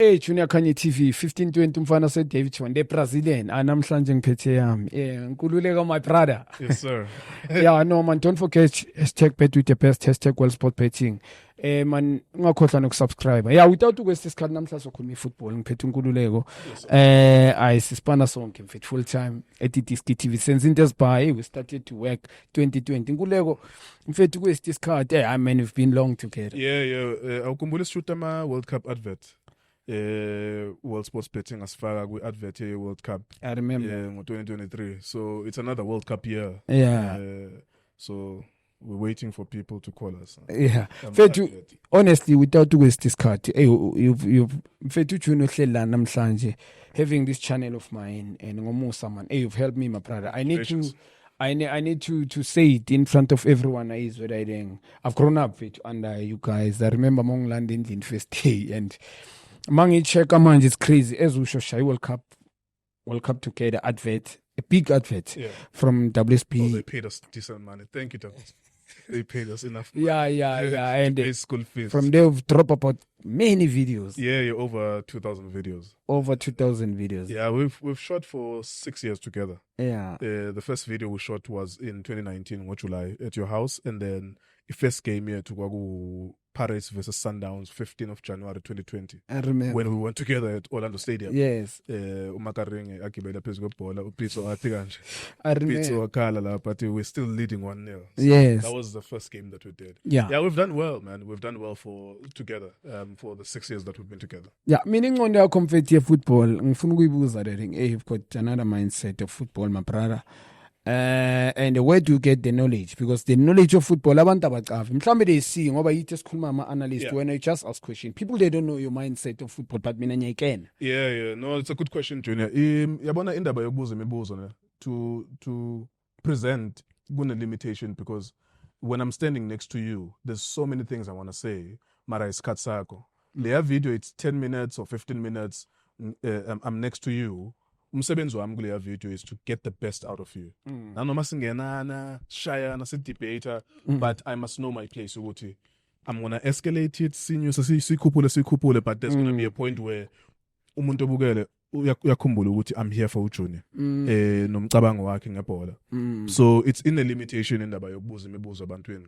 Junior Kanye TV 1520 umfana David Chonde Brazilian namhlanje ngiphethe yami nkululeko my brother. Yes sir. Yeah, no man, don't forget #bet with the best #World Sport Betting. Man ungakhohlwa nokusubscribe. Yeah, without waste isikhathi namhlanje sokhuluma ifootball ngiphethe unkululeko. Ayisipana sonke mfethu full time at Diski TV senze into ezibhayi. We started to work 2020 inkululeko mfethu waste isikhathi. I mean we've been long together. Yeah. Awukhumbula ishoot ama World Cup advert. World Sports Betting asifaka kwi-advert ye-World Cup. I remember. Ngo-2023. So it's another World Cup year. Yeah. So we're waiting for people to call us. Yeah. Mfethu, honestly, without waste isikhathi, you've mfethu Junior uhleli namhlanje having this channel of mine and ngomusa man. You've helped me, my brother. I need to say it in front of everyone. I've grown up with under you guys. I remember Mong London in first day and Mangi check manje it's crazy. As we show Shai World Cup together advert, a big advert from WSP. Oh, they paid us decent money. Thank you, Thomas. They paid us enough. Yeah. And school fees. From there we've dropped about many videos. Yeah, over 2,000 videos. Over 2,000 videos. Yeah, we've shot for 6 years together. Yeah. The first video we shot was in 2019, July, at your house, and then the first game here to Kwagu Pirates versus Sundowns, 15th of January 2020. I remember. When we went together at Orlando Stadium. Yes. Umakaringe agibela phezulu kwebhola upitso wathi kanje. I remember. Pitso wakhala la, but we're still leading 1-0. So yes. That was the first game that we did. Yeah, we've done well, man. We've done well together for the 6 years that we've been together. Yeah, meaning on the competitive football, ngifuna ukuyibuza that you've got another mindset of football, my brother. And where do you get the knowledge? Because the knowledge of football, abantu abaqavi mhlambe they see ngoba yithi esikhuluma ama analyst when I just ask question. People they don't know your mindset of football, but mina ngiyayikena. Yeah. No, it's a good question, Junior. Yabona indaba yokubuza imibuzo ne to present kune limitation because when I'm standing next to you, there's so many things I want to say. Mara isikhathi sakho. Leya video it's 10 minutes or 15 minutes. I'm next to you. Umsebenzi wami kuleya video is to get the best out of you. Nanoma singenana, shayana, sidebate, but I must know my place ukuthi I'm going to escalate it, sikhuphule, but there's going to be a point where umuntu obukele uyakhumbula ukuthi I'm here for uJunior. Nomcabango wakhe ngebhola. So it's in the limitation indaba yokubuza imibuzo abantwini.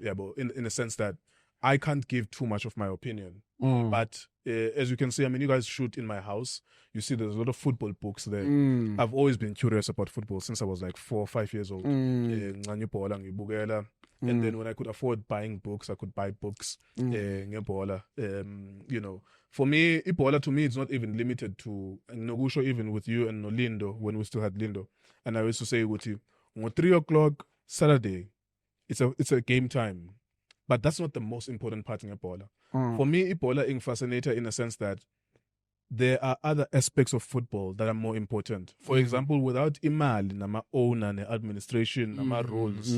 Yabo in a sense that I can't give too much of my opinion. But as you can see, I mean, you guys shoot in my house. You see there's a lot of football books there. I've always been curious about football since I was like 4 or 5 years old. And then when I could afford buying books, I could buy books. You know, for me, Ibola to me, it's not even limited to Nogusho, even with you and Lindo, when we still had Lindo. And I used to say with you, on 3 o'clock Saturday, it's a game time. But that's not the most important part in Ebola. For me, Ebola is fascinating in a sense that there are other aspects of football that are more important. For example, without imali, nama owner, na administration, nama rules,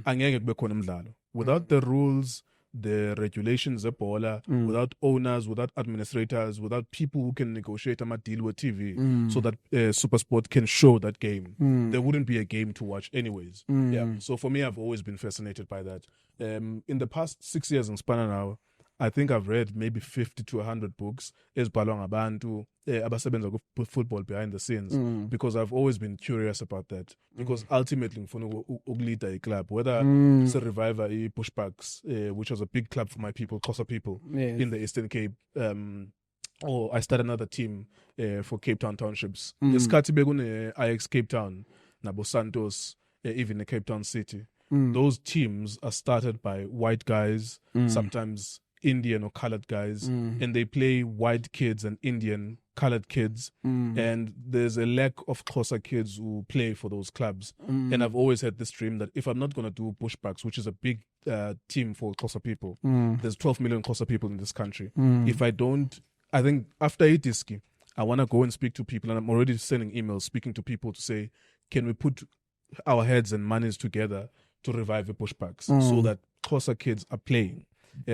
angeke kube khona umdlalo. Without the rules, the regulations Ebola, without owners, without administrators, without people who can negotiate a deal with TV so that SuperSport can show that game, there wouldn't be a game to watch anyways. Yeah. So for me, I've always been fascinated by that. In the past 6 years in Spana now, I think I've read maybe 50 to 100 books ezibhalwa ngabantu abasebenza ku football behind the scenes because I've always been curious about that because ultimately ngifuna ukulead a club whether it's a Reviver Bushbucks which was a big club for my people, Xhosa people in the Eastern Cape or I started another team for Cape Town Townships. Isikhathi bekune Ajax Cape Town nabo Santos even the Cape Town City. Those teams are started by white guys, sometimes Indian or colored guys, and they play white kids and Indian colored kids, and there's a lack of Xhosa kids who play for those clubs. And I've always had this dream that if I'm not going to do Bushbucks, which is a big team for Xhosa people, there's 12 million Xhosa people in this country. If I don't, I think after Itiski, I want to go and speak to people, and I'm already sending emails, speaking to people to say, can we put our heads and monies together to revive the Bushbucks so that Xhosa kids are playing?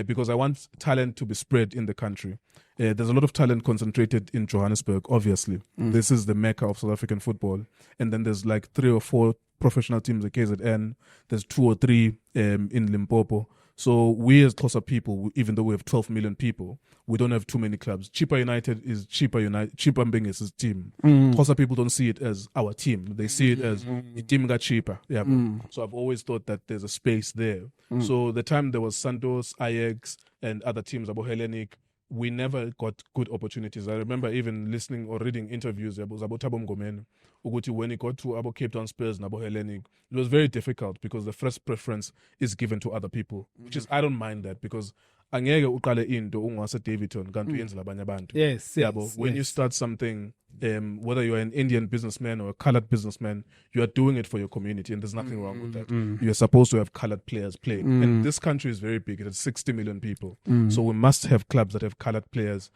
Because I want talent to be spread in the country. There's a lot of talent concentrated in Johannesburg, obviously. This is the mecca of South African football. And then there's like 3 or 4 professional teams at KZN. There's 2 or 3 in Limpopo. So we as Xhosa people, even though we have 12 million people, we don't have too many clubs. Chippa United is Chippa United. Chippa Mbengis' team. Xhosa people don't see it as our team. They see it as the team got cheaper. Yeah. So I've always thought that there's a space there. So the time there was Santos, Ajax, and other teams, Abo Hellenic, we never got good opportunities. I remember even listening or reading interviews about Thabo Mngomeni, ukuthi when he got to Abo Cape Town Spurs and Abo Hellenic, it was very difficult because the first preference is given to other people, which is, I don't mind that, because angeke uqale into ungase Davidton kanti uyenzela abanye abantu. Yes. When you start something, whether you're an Indian businessman or a colored businessman, you are doing it for your community, and there's nothing wrong with that. You're supposed to have colored players play. And this country is very big. It has 60 million people. So we must have clubs that have colored players.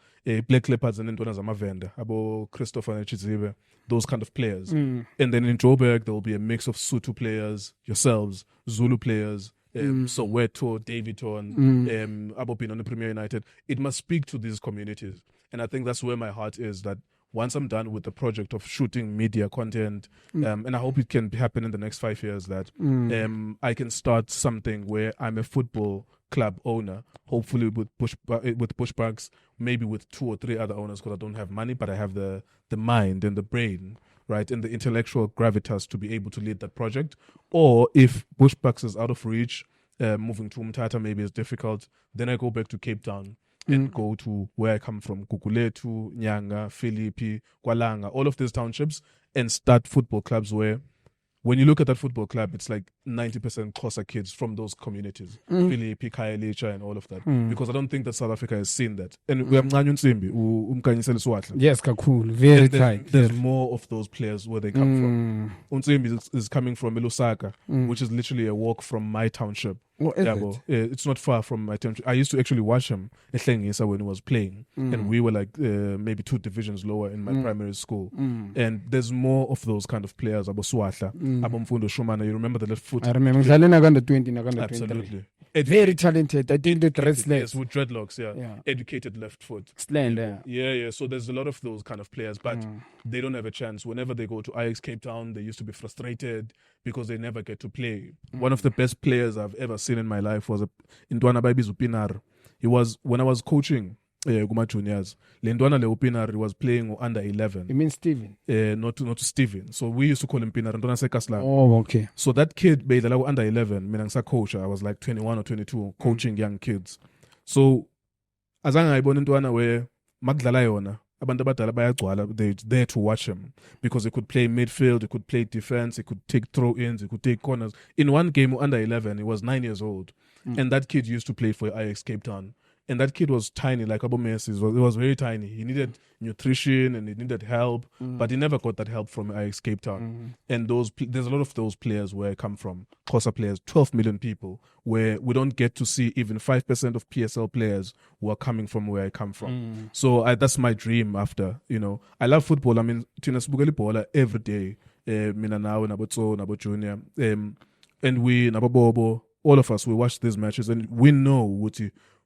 Black Leopards and Ntwana Zamavenda, Abo Christopher Chizibe, those kind of players. And then in Joburg, there will be a mix of Sotho players, yourselves, Zulu players, Soweto, Davidton, Abo on the Premier United. It must speak to these communities. And I think that's where my heart is, that once I'm done with the project of shooting media content, and I hope it can happen in the next 5 years, that I can start something where I'm a football club owner, hopefully with Pushbacks, maybe with 2 or 3 other owners, because I don't have money, but I have the mind and the brain, right, and the intellectual gravitas to be able to lead that project. Or if Pushbacks is out of reach, moving to Umtata maybe is difficult, then I go back to Cape Town and go to where I come from, Guguletu, Nyanga, Philippi, Kwalanga, all of these townships, and start football clubs where, when you look at that football club, it's like 90% Xhosa kids from those communities, Philippi, Khayelitsha, and all of that. Because I don't think that South Africa has seen that. And we have Nganyu Nsimbi, Umkhanyisile Swatla. Yes, cool, very tight. There's more of those players where they come from. Nsimbi is coming from Lusaka, which is literally a walk from my township. What is it? It's not far from my township. I used to actually watch him Ehlengisa when he was playing, and we were like maybe 2 divisions lower in my primary school. And there's more of those kind of players. Abo Swatla, Abo Mfundo Shumana. You remember the left foot? I remember. Under 20, under Absolutely. Very talented. I did the dreadlocks. Yes, with dreadlocks, yeah. Educated left foot. Slender. Yeah. So there's a lot of those kind of players, but they don't have a chance. Whenever they go to Ajax Cape Town, they used to be frustrated because they never get to play. One of the best players I've ever seen in my life was Ntwana Baibizu Pinar. He was, when I was coaching Guma Juniors, Ntwana Leo Pinar was playing under 11. You mean Steven? Not Steven. So we used to call him Pinar. Ntwana Sekasla. Oh, okay. So that kid, under 11, Minangsa coach, I was like 21 or 22, coaching young kids. So, azange ngayibona Ntwana where magdlala yona, abantu abadala bayagcwala, they're there to watch him, because he could play midfield, he could play defense, he could take throw-ins, he could take corners. In one game under 11, he was 9 years old, and that kid used to play for Ajax Cape Town. And that kid was tiny, like Abo Messi. He was very tiny. He needed nutrition and he needed help, but he never got that help from Ajax Cape Town. And there's a lot of those players where I come from, Xhosa players, 12 million people, where we don't get to see even 5% of PSL players who are coming from where I come from. So that's my dream after, I love football. I mean, Tina Sbugeli Bola every day. Mina now, Nabotso, Nabo Junior. And we, Nabobobo, all of us, we watch these matches and we know what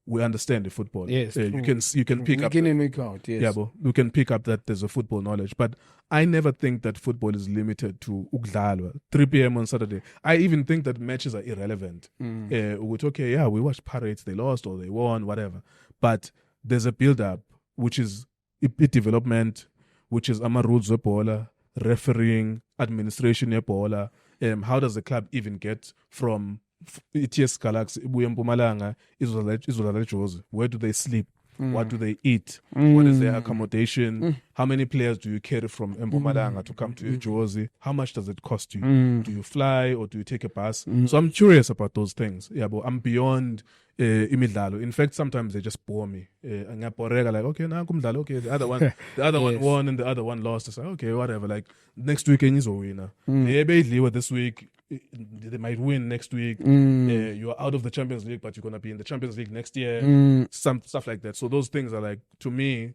we understand the football. Yes, you can pick up. Week in and week out. Yes. Yeah, but you can pick up that there's a football knowledge. But I never think that football is limited to Ugdalwa, 3 p.m. on Saturday. I even think that matches are irrelevant. We watched Pirates, they lost or they won, whatever. But there's a build-up, which is development, which is rules of bola, refereeing, administration of bola. How does the club even get from ETS Galaxy, Mpumalanga, Izola, where do they sleep? What do they eat? What is their accommodation? How many players do you carry from Mpumalanga to come to your Jozi? How much does it cost you? Do you fly or do you take a bus? So I'm curious about those things. Yeah, but I'm beyond imidlalo. In fact, sometimes they just bore me. Like, okay, now kumdlalo. Okay, the other one won and the other one lost. It's like, okay, whatever. Like next weekend is a winner. This week they might win next week. You are out of the Champions League, but you're gonna be in the Champions League next year. Some stuff like that. So those things are like, to me,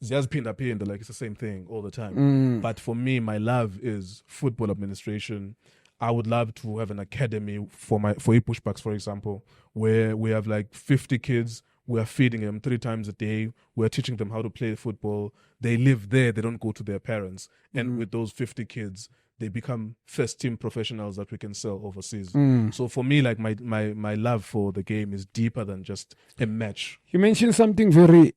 just pinda, like it's the same thing all the time. But for me, my love is football administration. I would love to have an academy for Pushbacks, for example, where we have like 50 kids We are feeding them 3 times a day. We're teaching them how to play football. They live there. They don't go to their parents. And with those 50 kids, they become first-team professionals that we can sell overseas. So for me, like my love for the game is deeper than just a match. You mentioned something very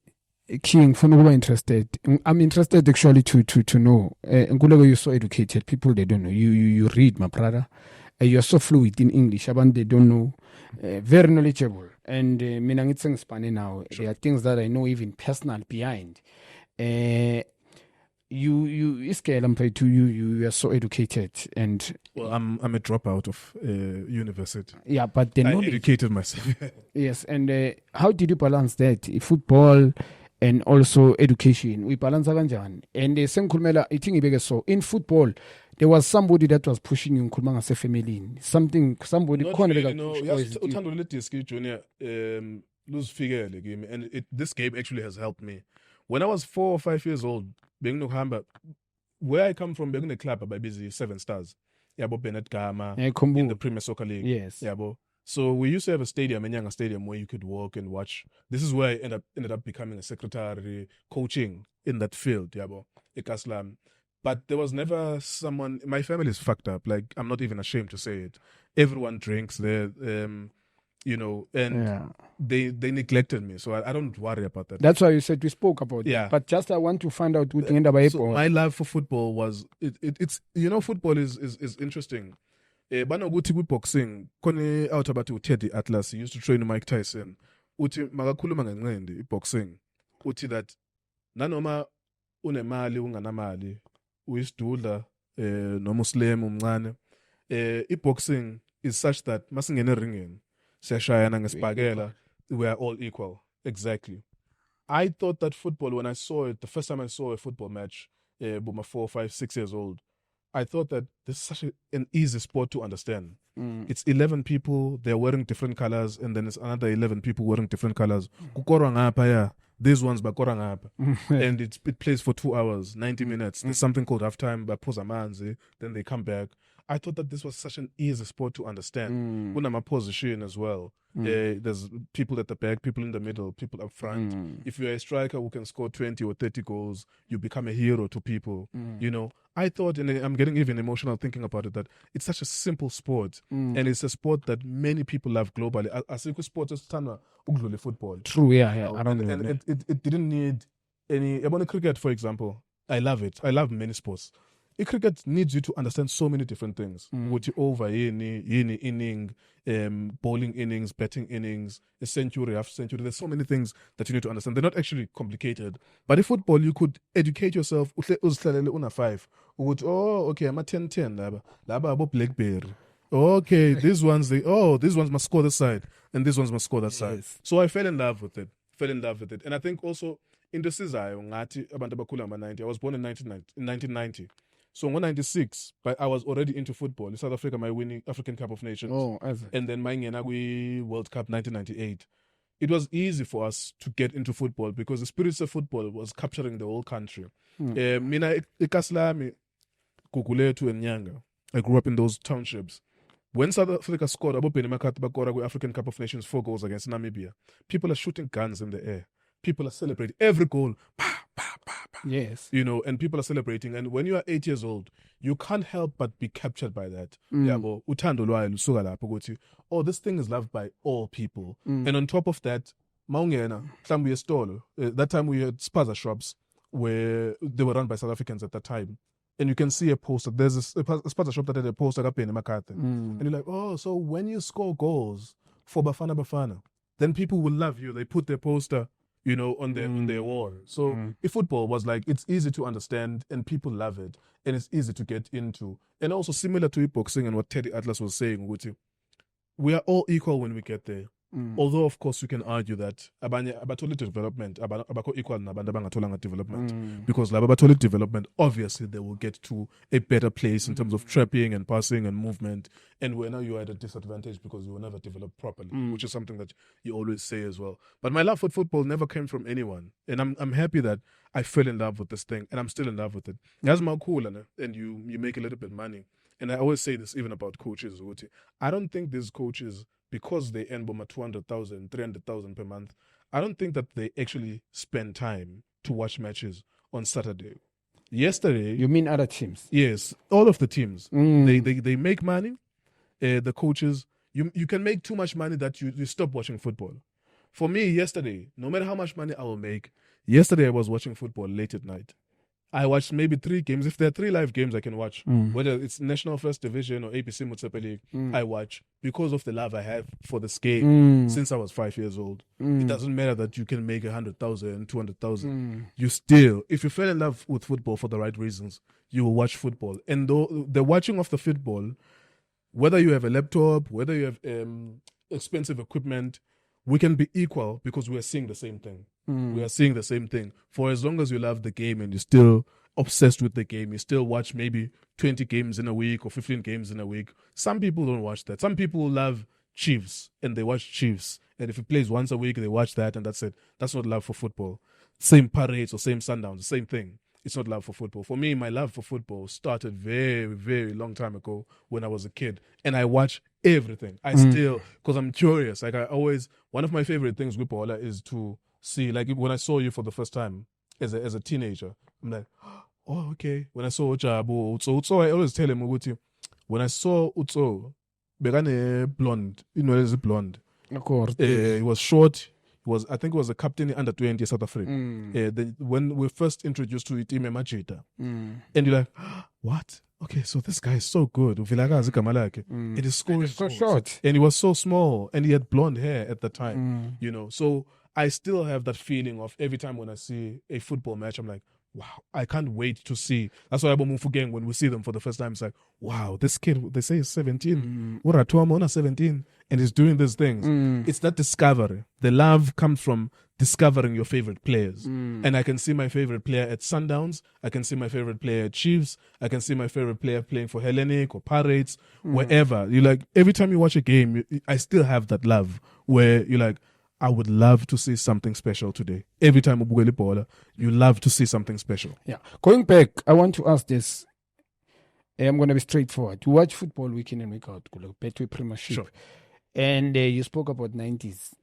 key for me. Interested. I'm interested actually to know. You're so educated. People they don't know. You read, my brother. You're so fluid in English. They don't know. Very knowledgeable. And meaning Spanish now. There are things that I know even personal behind. You are so educated, and well, I'm a dropout of university. Yeah, but the knowledge, educated myself. Yes, and how did you balance that? Football and also education. We balance kanjani? And I think so in football, there was somebody that was pushing you in family. Somebody Junior lose figure game, and this game actually has helped me. When I was 4 or 5 years old, being no hamba, where I come from, being the club by busy 7 stars. Yabo Bennett Gama in the Premier Soccer League. Yes. Yabo. So we used to have a stadium, a young stadium where you could walk and watch. This is where I ended up becoming a secretary, coaching in that field, Yabo, Ikaslam. But there was never someone. My family is fucked up. Like, I'm not even ashamed to say it. Everyone drinks there. They neglected me, so I don't worry about that. That's why you said we spoke about it. But just I want to find out what so my love for football was it's football is interesting. Banoguthi boxing kone out about Teddy Atlas. He used to train Mike Tyson. Uthi makakhuluma ngenqindi boxing. Uthi that nanoma unemali unganamali uyisidudla nomuslim umncane. Boxing is such that masingene ringeni siyashayana ngesibhakela, we are all equal. Exactly. I thought that football, when I saw it, the first time I saw a football match, when I was 4, 5, 6 years old, I thought that this is such an easy sport to understand. It's 11 people, they're wearing different colors, and then it's another 11 people wearing different colors. These ones bakora ngapha. And it plays for 2 hours, 90 minutes. There's something called halftime, bapoza then they come back. I thought that this was such an easy sport to understand. When I'm a position as well. There's people at the back, people in the middle, people up front. If you're a striker who can score 20 or 30 goals, you become a hero to people. I thought, and I'm getting even emotional thinking about it, that it's such a simple sport. And it's a sport that many people love globally. As a sport, it's football. True, yeah. And it didn't need any. About cricket, for example, I love it. I love many sports. Cricket needs you to understand so many different things. What you over yini inning, bowling innings, batting innings, a century, half century. There's so many things that you need to understand. They're not actually complicated. But in football, you could educate yourself. 5. Okay, I'm a 10-10. Laba abo Blackberry. Okay, these ones must score this side, and these ones must score that side. So I fell in love with it. And I think also in the season, I was born in 1990. So in 1996, but I was already into football. In South Africa, my winning African Cup of Nations. And then my Ngenagui World Cup 1998. It was easy for us to get into football because the spirit of football was capturing the whole country. Mina Ikaslami, Kukuletu and Nyanga. I grew up in those townships. When South Africa scored, African Cup of Nations 4 goals against Namibia, people are shooting guns in the air. People are celebrating every goal. Yes. And people are celebrating. And when you are 8 years old, you can't help but be captured by that. This thing is loved by all people. And on top of that, that time we had spaza shops where they were run by South Africans at that time. And you can see a poster. There's a spaza shop that had a poster and you're like, so when you score goals for Bafana, then people will love you. They put their poster on their wall. So if football was like, it's easy to understand and people love it and it's easy to get into. And also similar to boxing and what Teddy Atlas was saying, we are all equal when we get there. Although, of course, you can argue that abatoli development, equal development, because abatoli development, obviously they will get to a better place in terms of trapping and passing and movement. And now you are at a disadvantage because you will never develop properly, which is something that you always say as well. But my love for football never came from anyone, and I'm happy that I fell in love with this thing, and I'm still in love with it. That's my cool, and you make a little bit of money. And I always say this even about coaches. I don't think these coaches, because they earn 200,000, 300,000 per month, I don't think that they actually spend time to watch matches on Saturday. Yesterday, You mean other teams? yes, all of the teams, they make money. The coaches, you can make too much money that you stop watching football. For me, yesterday, no matter how much money I will make, yesterday I was watching football late at night. I watched maybe 3 games. If there are 3 live games I can watch, whether it's National First Division or APC Motsepe League, I watch because of the love I have for this game since I was 5 years old. It doesn't matter that you can make 100,000, 200,000. You still, if you fell in love with football for the right reasons, you will watch football. And the watching of the football, whether you have a laptop, whether you have expensive equipment, we can be equal because we are seeing the same thing. We are seeing the same thing. For as long as you love the game and you're still obsessed with the game, you still watch maybe 20 games in a week or 15 games in a week. Some people don't watch that. Some people love Chiefs and they watch Chiefs. And if it plays once a week, they watch that and that's it. That's not love for football. Same Parades or same Sundowns, same thing. It's not love for football. For me, my love for football started very, very long time ago when I was a kid. And I watch everything. I still, because I'm curious. Like I always, one of my favorite things with Paula is to see, like when I saw you for the first time as a teenager, I'm like, oh, okay. When I saw Ujabo, Utso, I always tell him, when I saw Utso, Begane blonde, there's a blonde. Of course. He was short. I think it was a captain under 20 South Africa. When we first introduced to Itime Majita, and you're like, what? Okay, so this guy is so good. And his score is so short. And he was so small, and he had blonde hair at the time. So I still have that feeling of every time when I see a football match, I'm like, wow, I can't wait to see. That's why Abomufu Gang, when we see them for the first time, it's like, wow, this kid, they say he's 17. Uratuamona 17, and he's doing these things. It's that discovery. The love comes from discovering your favorite players. And I can see my favorite player at Sundowns. I can see my favorite player at Chiefs. I can see my favorite player playing for Hellenic or Parades, wherever. You like, every time you watch a game, I still have that love where you're like, I would love to see something special today. Every time Ubugeli Paula, you love to see something special. Yeah. Going back, I want to ask this. I'm going to be straightforward. You watch football week in and week out, Betway Premiership. Sure. And you spoke about 90s,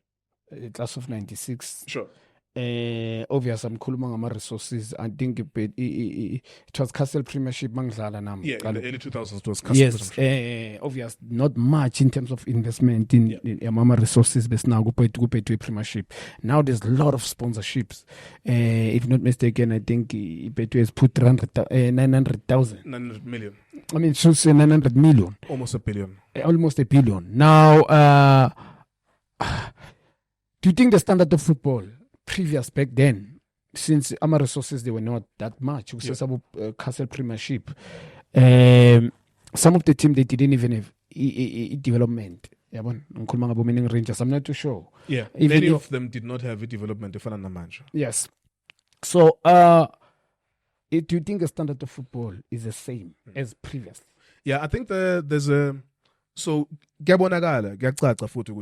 class of 96. Sure. Obvious, I'm khuluma ngama resources. I think it was Castle Premiership mangidlala nami. Yeah, in the early 2000s it was Castle Premiership. Obvious, not much in terms of investment in mama resources but now go to Premiership. Now there's a lot of sponsorships. If not mistaken, I think Betway has put 900,000. 900 million. I mean, so say 900 million. Almost a billion. Almost a billion. Now, do you think the standard of football previous back then, since our resources they were not that much, Castle Premiership, some of the team they didn't even have development. Rangers, I'm not too sure. Yeah, many of them did not have a development. Yes. So, do you think the standard of football is the same as previous? Yeah, I think there's a so Gabonagala, Gakata photo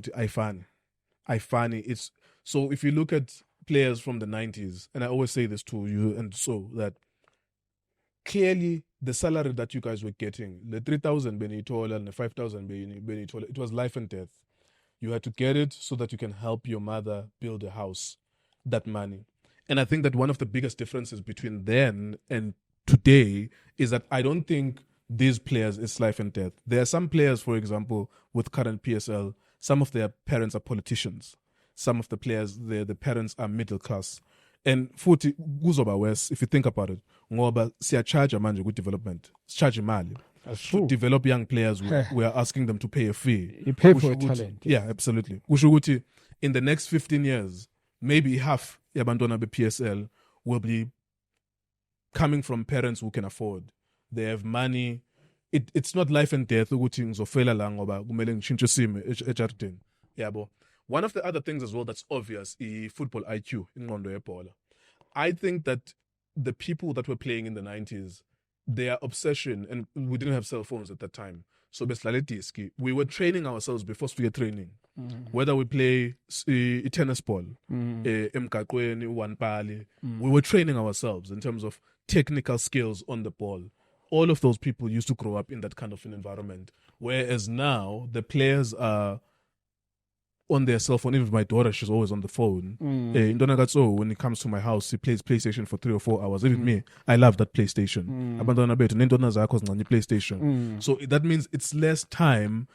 I funny. It's so if you look at players from the 90s, and I always say this to you, and so that clearly the salary that you guys were getting, the 3,000 Benitola and the 5,000 Benitola, it was life and death. You had to get it so that you can help your mother build a house, that money. And I think that one of the biggest differences between then and today is that I don't think these players is life and death. There are some players, for example, with current PSL, some of their parents are politicians. Some of the players, the parents are middle class. And futhi kuzoba worse if you think about it. Ngoba siyacharge manje ku development. Charge imali. To develop young players, we are asking them to pay a fee. You pay for talent. Yeah, absolutely. Kusho ukuthi in the next 15 years, maybe half yabantwana be PSL will be coming from parents who can afford. They have money. It's not life and death ukuthi ngizofela la ngoba kumele ngishintshe isimo eJarden. Yabo. One of the other things as well that's obvious is football IQ in ingqondo yebhola. I think that the people that were playing in the 90s, their obsession, and we didn't have cell phones at that time, so we were training ourselves before we training. Whether we play tennis ball, emgaqweni, uwanpali, we were training ourselves in terms of technical skills on the ball. All of those people used to grow up in that kind of an environment. Whereas now, the players are on their cell phone. Even my daughter, she's always on the phone. When it comes to my house, she plays PlayStation for 3 or 4 hours. Even me, I love that PlayStation. PlayStation. So that means it's less time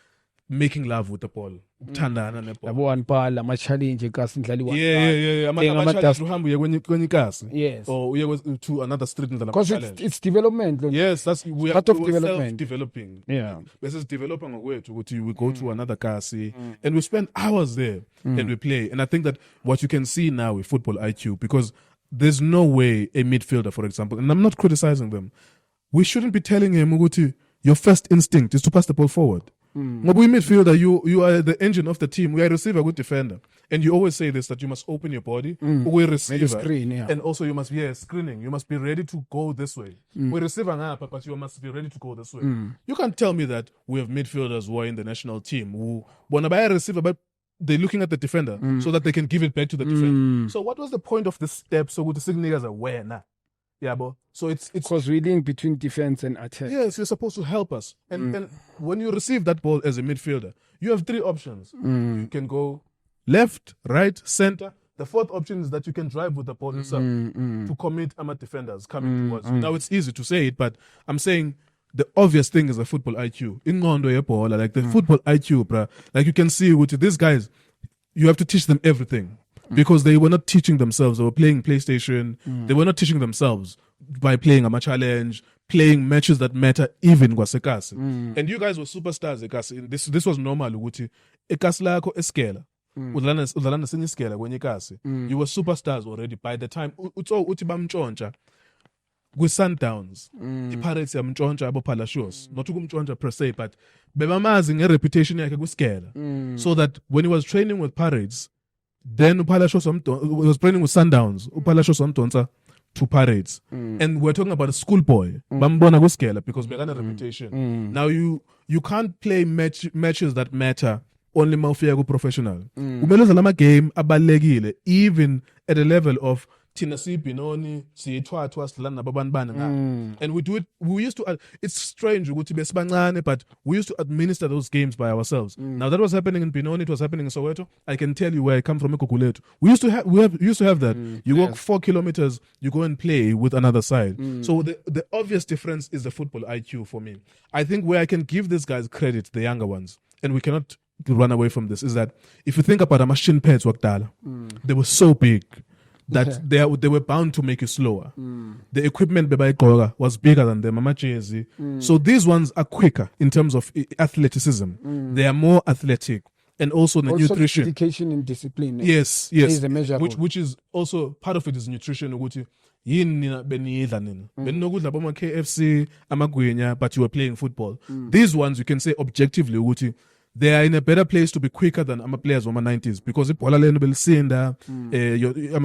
making love with the ball. Thandana neball. Yabo anpala ama-challenge kasi ndlala Yeah. Ama-challenge uhambe uye kwenye ikasi. Yes. Or uye to another street ndlala because it's development. Yes, that's we are part of development. Self-developing. Yeah. This is developing ngokwethu ukuthi we go to another kasi and we spend hours there and we play. And I think that what you can see now with Football IQ, because there's no way a midfielder, for example, and I'm not criticizing them, we shouldn't be telling him ukuthi your first instinct is to pass the ball forward. Ngoba midfielder, you are the engine of the team. We are a receiver, good defender, and you always say this, that you must open your body. We receiver, screen, yeah. and also you must be screening. You must be ready to go this way. We receiver ngapha, but you must be ready to go this way. You can't tell me that we have midfielders who are in the national team who bona by a receiver, but they're looking at the defender so that they can give it back to the defender. So what was the point of this step? So with the signal as aware now. Yeah, but so it's because we link between defense and attack. Yes, you're supposed to help us. And when you receive that ball as a midfielder, you have 3 options. You can go left, right, center. The 4th option is that you can drive with the ball yourself to commit defenders coming towards you. Now it's easy to say it, but I'm saying the obvious thing is the football IQ. In Ngondo like the football IQ, bruh. Like you can see with these guys, you have to teach them everything. Because they were not teaching themselves. They were playing PlayStation. They were not teaching themselves by playing a challenge, playing matches that matter even kwasekasi. And you guys were superstars ekasi. This was normal ukuthi ekasi lakho eskela. Udlala senye iskela kwenye ikasi. You were superstars already by the time uthi bamntshontsha with Sundowns. iPirates yamntshontsha abo Palacios. Not ukumntshontsha per se, but bebamazi ngereputation yakhe kuskela. So that when he was training with Pirates, then Palacios was training with Sundowns. Palacios wamdonsa to Pirates. And we're talking about a schoolboy. Bambona kuskela because we got a reputation. Now you can't play matches that matter only mawufika ku-professional. Kumele udlala ama-game abalulekile even at a level of thina siyibhinoni siyithwathwa sidlala nababani ngapha. And we used to it's strange ukuthi besibancane, but we used to administer those games by ourselves. Now that was happening in Binoni, it was happening in Soweto. I can tell you where I come from, Ekukuletu. We used to have that. You walk 4 kilometers, you go and play with another side. So the obvious difference is the football IQ for me. I think where I can give these guys credit, the younger ones, and we cannot run away from this, is that if you think about a machine pads wakdala, they were so big that they were bound to make you slower. The equipment bebayigqoka was bigger than them, ama-jersey. So these ones are quicker in terms of athleticism. They are more athletic. And also the nutrition. Dedication and discipline. Yes. Is a measure. Which is also part of it is nutrition. ukuthi yini nina beniyidla nina. Benokudla boma KFC, amagwinya, but you were playing football. These ones you can say objectively ukuthi they are in a better place to be quicker than ama players from the 90s because ibhola lenu belisinda,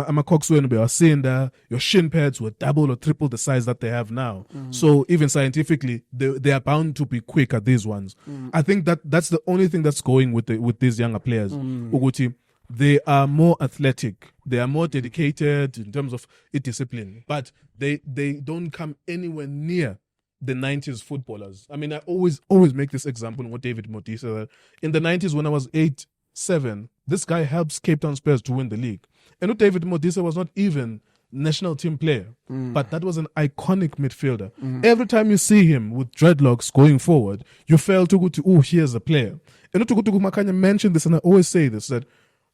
ama cocks wenu bewasinda, your shin pads were double or triple the size that they have now. So even scientifically, they are bound to be quicker, these ones. I think that's the only thing that's going with these younger players. Uguti, they are more athletic, they are more dedicated in terms of discipline, but they don't come anywhere near the 90s footballers. I mean, I always make this example with David Modise that in the 90s when I was 8-7, this guy helps Cape Town Spurs to win the league. And David Modise was not even national team player, but that was an iconic midfielder. Every time you see him with dreadlocks going forward, you felt to go to, oh, here's a player. And Utukutuku Makanya mentioned this, and I always say this, that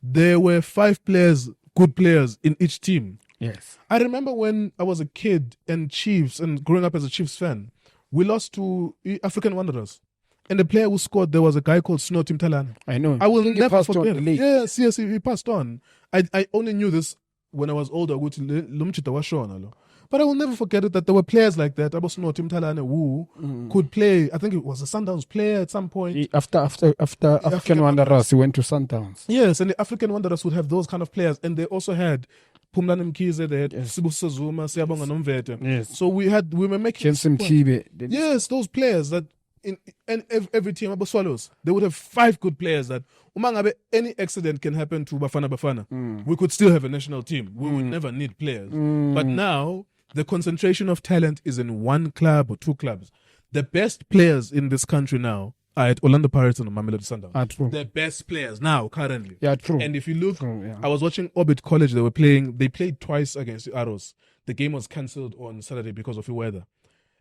there were 5 players, good players in each team. Yes. I remember when I was a kid and Chiefs and growing up as a Chiefs fan, we lost to African Wanderers. And the player who scored, there was a guy called Snow Tim Talana. I know. I will never forget it. Yes, he passed on. I only knew this when I was older. But I will never forget it that there were players like that. About Snow Tim Talana who could play. I think it was a Sundowns player at some point. After African Wanderers, he went to Sundowns. Yes, and the African Wanderers would have those kind of players. And they also had Pumlani Mkhize, they had Sibusiso Zuma, Siyabonga Nomvete. Yes. So we were making Jensen Tibe. Yes, those players that in every team about Swallows, they would have 5 good players that umangabe any accident can happen to Bafana. We could still have a national team. We would never need players. But now the concentration of talent is in 1 club or 2 clubs. The best players in this country now are at Orlando Pirates and Mamelodi Sundowns. True. Their best players now, currently. Yeah, true. And if you look, True, I was watching Orbit College. They played twice against the Arrows. The game was cancelled on Saturday because of the weather.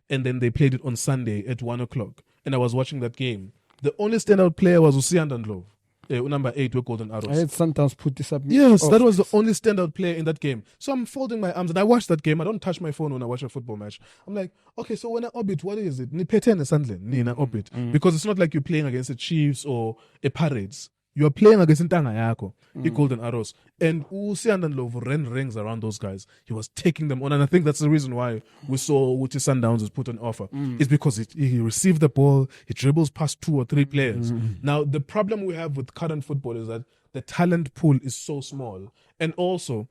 And then they played it on Sunday at 1:00. And I was watching that game. The only standout player was Usiandandlov, number 8 with Golden Arrows. I had Sundowns put this up. Yes, that was the only standout player in that game. So I'm folding my arms and I watched that game. I don't touch my phone when I watch a football match. I'm like, okay, so when I Orbit, what is it? Orbit. Because it's not like you're playing against the Chiefs or a Pirates. You are playing against Ntanga Yako, the Golden Arrows. And Usiandandlov ran rings around those guys. He was taking them on. And I think that's the reason why we saw Uchi Sundowns was put on offer. It's because he received the ball, he dribbles past 2 or 3 players. Now, the problem we have with current football is that the talent pool is so small. And also,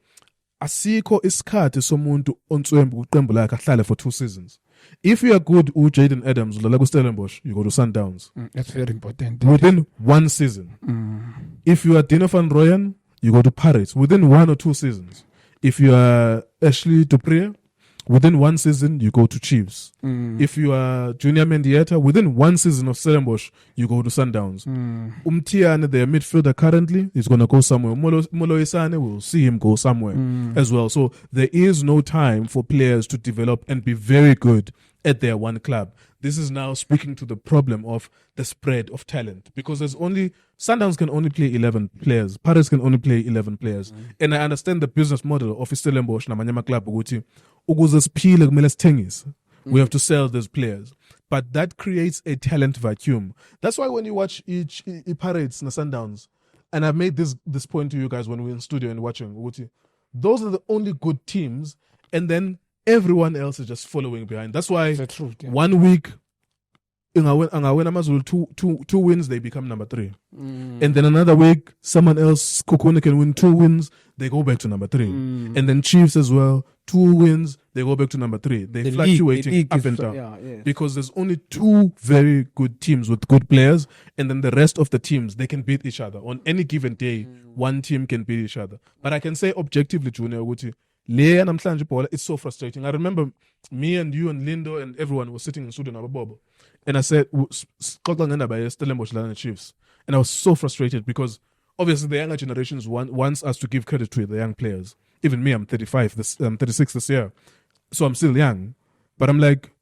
asikho isikhathi somuntu ontswembu kuqembu lakhe ahlale for 2 seasons. If you are good Jaden Adams, Stellenbosch, you go to Sundowns. That's very important. Within 1 season. If you are Dino van Rooyen, you go to Pirates within 1 or 2 seasons. If you are Ashley Dupree, within 1 season, you go to Chiefs. If you are Junior Mendieta, within 1 season of Stellenbosch, you go to Sundowns. Umtiane, their midfielder currently, is going to go somewhere. Molo Isane, we'll see him go somewhere as well. So there is no time for players to develop and be very good at their one club. This is now speaking to the problem of the spread of talent, because Sundowns can only play 11 players. Pirates can only play 11 players. And I understand the business model of Stellenbosch na manyama club ukuthi ukuze siphile kumele sithengise. We have to sell those players. But that creates a talent vacuum. That's why when you watch each Pirates na Sundowns, and I've made this point to you guys when we're in studio and watching, those are the only good teams, and then everyone else is just following behind. That's why 1 week, Angawin Amazulu 2 wins, they become number 3. And then another week, someone else, Kokone, can win 2 wins, they go back to number 3. And then Chiefs as well, 2 wins, they go back to number 3. They're fluctuating up and down. Because there's only 2 very good teams with good players, and then the rest of the teams, they can beat each other. On any given day, one team can beat each other. But I can say objectively, Junior Uguti, it's so frustrating. I remember me and you and Lindo and everyone was sitting in Sudan Ababobo. And I said, Chiefs. And I was so frustrated because obviously the younger generations wants us to give credit to the young players. Even me, I'm 36 this year. So I'm still young. But I'm like,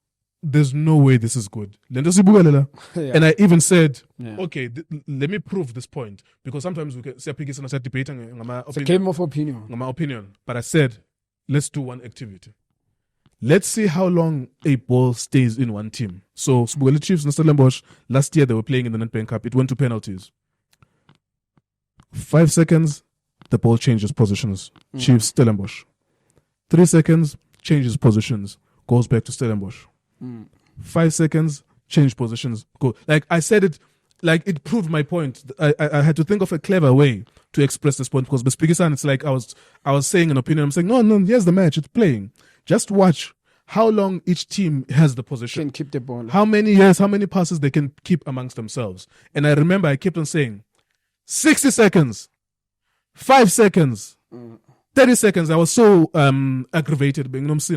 there's no way this is good. And I even said, okay, let me prove this point. Because sometimes we can say debating. It's a game of opinion. My opinion. But I said, let's do one activity. Let's see how long a ball stays in one team. So, Sbugeli Chiefs and Stellenbosch, last year they were playing in the Nedbank Cup. It went to penalties. 5 seconds, the ball changes positions. Chiefs, Stellenbosch. 3 seconds, changes positions. Goes back to Stellenbosch. 5 seconds, change positions. Go. Like I said it, like it proved my point. I had to think of a clever way to express this point, because Bespikisan, it's like I was saying an opinion. I'm saying, no, here's the match. It's playing. Just watch how long each team has the possession. Can keep the ball. How many passes they can keep amongst themselves. And I remember I kept on saying, 60 seconds, 5 seconds, 30 seconds. I was so aggravated,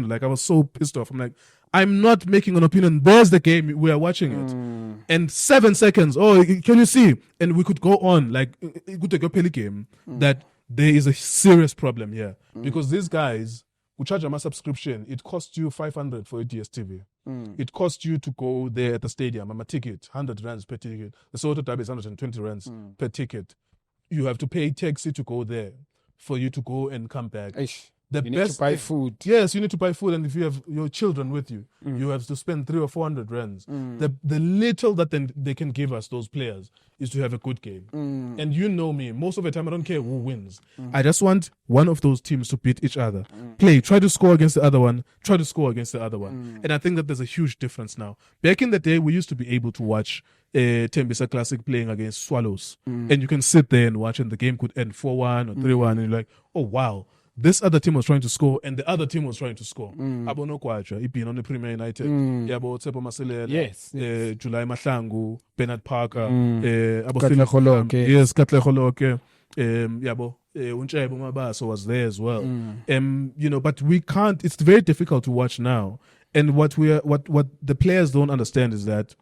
like I was so pissed off. I'm like, I'm not making an opinion. There's the game. We are watching it. And 7 seconds. Oh, can you see? And we could go on. Like, it could take a Peli game. That there is a serious problem here. Because these guys who charge a subscription, it costs you 500 for a DSTV. It costs you to go there at the stadium. I'm a ticket, 100 rands per ticket. The Soweto Derby is 120 rands per ticket. You have to pay taxi to go there for you to go and come back. You need to buy food. Yes, you need to buy food, and if you have your children with you, you have to spend 300 or 400 rands. The little that they can give us, those players, is to have a good game. And you know me, most of the time I don't care who wins. I just want one of those teams to beat each other. Try to score against the other one, try to score against the other one. And I think that there's a huge difference now. Back in the day, we used to be able to watch Tembisa Classic playing against Swallows. And you can sit there and watch, and the game could end 4-1 or 3-1, and you're like, oh wow. This other team was trying to score, and the other team was trying to score. Abono Kwacha, Ipin on the Premier United. Yabo Tsepo Maselela. Yes. July Mahlangu, Bernard Parker. Katle Kholoke. Yes, Katle Kholoke. Yabo Unchebo Mabaso was there as well. But we can't. It's very difficult to watch now. And what the players don't understand is that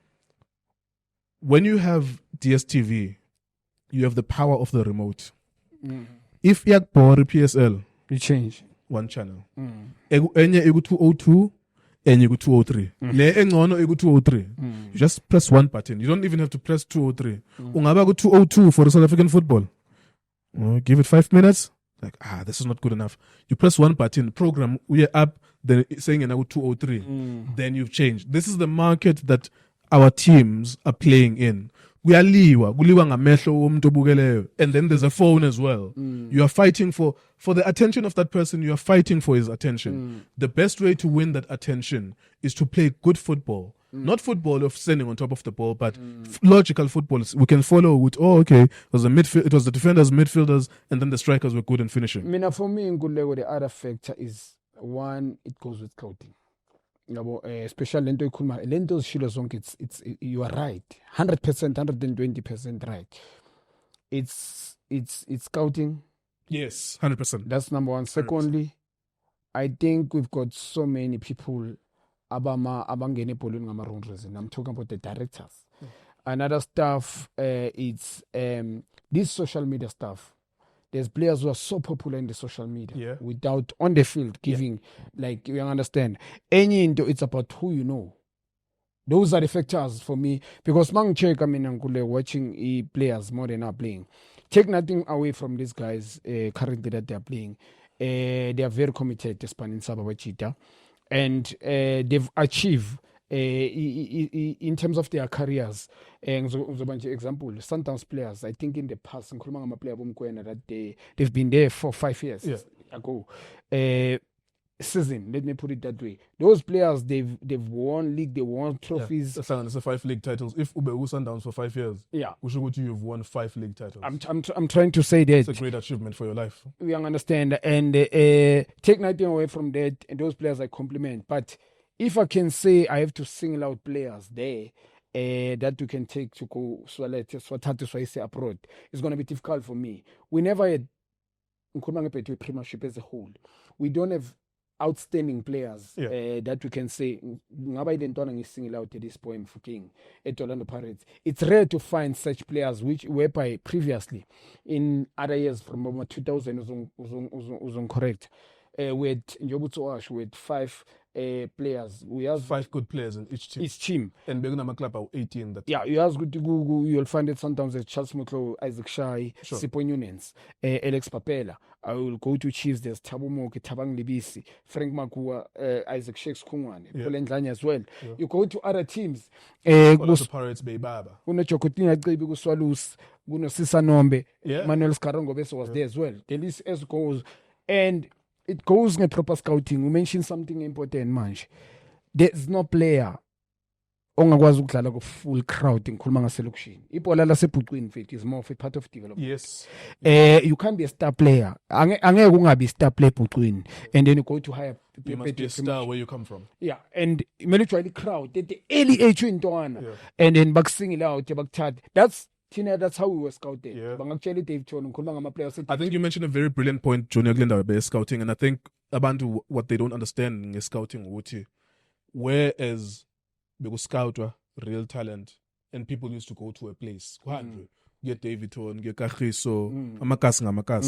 when you have DSTV, you have the power of the remote. If you have PSL, you change one channel. Enye iku 202, enye iku 203. Le engcono iku 203. You just press one button. You don't even have to press 203. Ungaba ku 202 for South African football. Give it 5 minutes. Like, this is not good enough. You press one button, program, we're up, then saying now 203. Then you've changed. This is the market that our teams are playing in. Kuliwa ngamehlo womuntu obukeleyo, and then there's a phone as well. You are fighting for the attention of that person. You are fighting for his attention. The best way to win that attention is to play good football. Not football of standing on top of the ball, but logical football. We can follow with, it was the defenders, midfielders, and then the strikers were good in finishing. For me, in Gulego, the other factor is, one, it goes with scouting. Especially Lento's Shilo Zonk, it's you are right. 100%, 120% right. It's scouting. Yes, 100%. That's number one. Secondly, 100%. I think we've got so many people abangene poluni ngama-rounders, and I'm talking about the directors. Another stuff, it's this social media stuff. There's players who are so popular in the social media without on the field giving, like, you understand. It's about who you know. Those are the factors for me, because watching players more than are playing. Take nothing away from these guys currently that they are playing. They are very committed to spanning Sabawachita. And they've achieved in terms of their careers. Example, Sundowns players, I think in the past, that they've been there for 5 years ago. Season, let me put it that way. Those players, they've won league, they won trophies. It's 5 league titles. If Ubewu Sundowns for 5 years, you've won 5 league titles. I'm trying to say that it's a great achievement for your life. We understand, and take nothing away from that. And those players I compliment. But if I can say I have to single out players there that we can take to go abroad, it's going to be difficult for me. We never had Premiership as a whole. We don't have outstanding players that we can say single out at this point for King at Orlando Pirates. It's rare to find such players which whereby previously in other years from 2000 was correct. With Njobutso Ash with 5 players. We have 5 good players in each team. And Begunama Club are 18. You ask good to Google, you'll find it sometimes at Charles Mutlo, Isaac Shai, Sipon Unens, Alex Papela. I will go to Chiefs, there's Tabu Moke, Tabang Libisi, Frank Makua, Isaac Shakes Kungwane, Poland Lanya as well. You go to other teams. Pirates Bay Baba. Uno Chocotina, Swallows, Guno Sisa Nombe, Manuel Scarongo Beso was there as well. The list as goes. And it goes in proper scouting. We mentioned something important, Manj. There's no player ongakwazi ukudlala ku full crowd ngikhuluma ngaselokishini. Ibhola lasebhuqwini mfethu is more of a part of development. Yes. You can't be a star player. Angeke ungabi star player ebhuqwini, and then you go to higher. You must be a star where you come from. Yeah, and kumele ujwayele crowd at the early age intwana, and then bakusingile out bakuthatha. That's how we were scouted. I think you mentioned a very brilliant point, Junior Glenda, about scouting, and I think about what they don't understand in scouting, whereas because scout real talent, and people used to go to a place, get Davidson, get Kachiso, Amakas.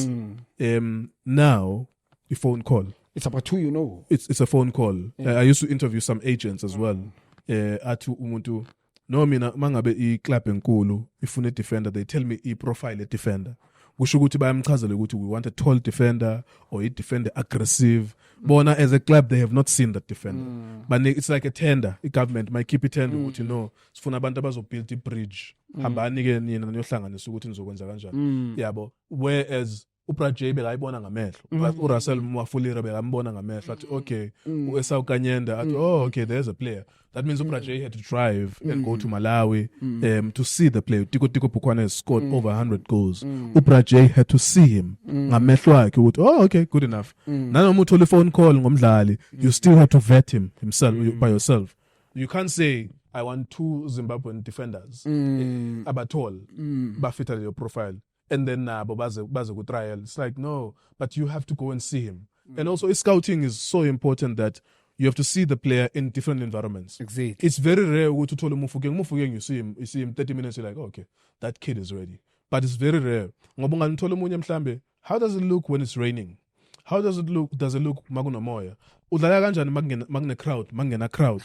Now, the phone call. It's about who you know. It's a phone call. I used to interview some agents as well. Atu Umuntu. No, mina mangabe i-club enkulu ifuna defender, they tell me i-profile a defender. Kusho ukuthi bayamchazela ukuthi we want a tall defender or a defender aggressive. Bona as a club they have not seen that defender. But it's like a tender. The government might keep it tender ukuthi no, sifuna abantu abazobuild i-bridge. Hambani ke nina niyohlanganisa ukuthi nizokwenza kanjani. Yabo. Whereas uPrajay bekayibona ngamehlo. uRussell Mwafulira bekambona ngamehlo athi okay, uEsau Kanyenda athi okay, there's a player. That means uPrajay had to drive and go to Malawi to see the player. Tiko Pukwane has scored over 100 goals. uPrajay had to see him ngamehlo akhe ukuthi okay, good enough. Nanoma uthole phone call ngomdlali, you still have to vet him himself by yourself. You can't say I want 2 Zimbabwean defenders abatall bafita your profile. And then baze trial. It's like, no, but you have to go and see him. And also scouting is so important that you have to see the player in different environments. Exactly. It's very rare to tell Mufukeng, you see him 30 minutes, you're like, okay, that kid is ready. But it's very rare. How does it look when it's raining? How does it look maguna moya? Udlala kanjani magna crowd, mangena crowd.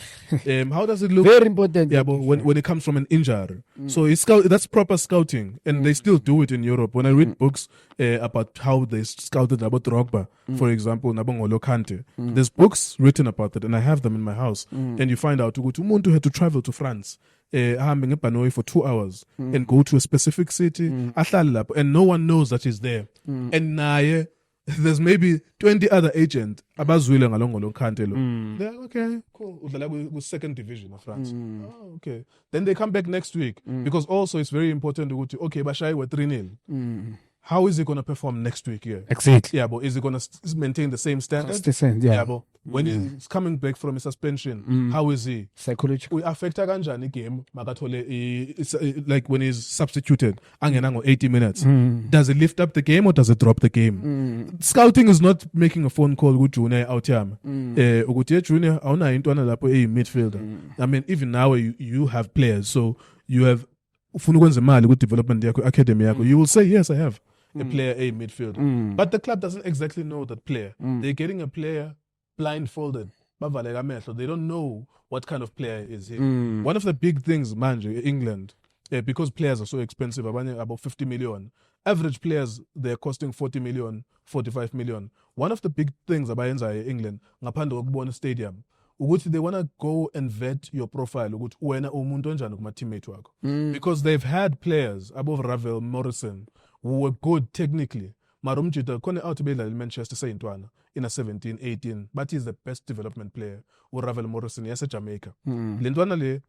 How does it look? Very important. Yeah, but when it comes from an injury. So that's proper scouting, and they still do it in Europe. When I read books about how they scouted about Drogba, for example, Nabongolo Kante, there's books written about it, and I have them in my house. And you find out Umuntu had to travel to France, for 2 hours and go to a specific city, and no one knows that he's there. And now there's maybe 20 other agents abazwile ngalongolo Kante lo. They're like, okay, cool. Udlala ku second division of France. Oh, okay. Then they come back next week because also it's very important to go to okay, Bashai were 3-0. How is he going to perform next week here? Exactly. Yeah, but is he going to maintain the same standard? It's the same, yeah. But when he's coming back from his suspension, how is he? Psychological. We affect kanjani game makatole it's like when he's substituted angenango 80 minutes. Does it lift up the game or does it drop the game? Scouting is not making a phone call with Junior out here. Ukuthi Junior awuna intwana lapho midfielder. I mean even now you have players, so you have ufuna ukwenza imali ku development yakho academy yakho. You will say yes, I have a player A midfielder. But the club doesn't exactly know that player. They're getting a player blindfolded. They don't know what kind of player is he. One of the big things, England, because players are so expensive, about 50 million. Average players, they're costing 40 million, 45 million. One of the big things about England, ngaphandle kokubona stadium, they want to go and vet your profile because they've had players above Ravel Morrison who were good technically. Marumjita kone out to be like Manchester Saint in a 17, 18, but he's the best development player. Or Ravel Morrison, yes, Jamaica. Lindwana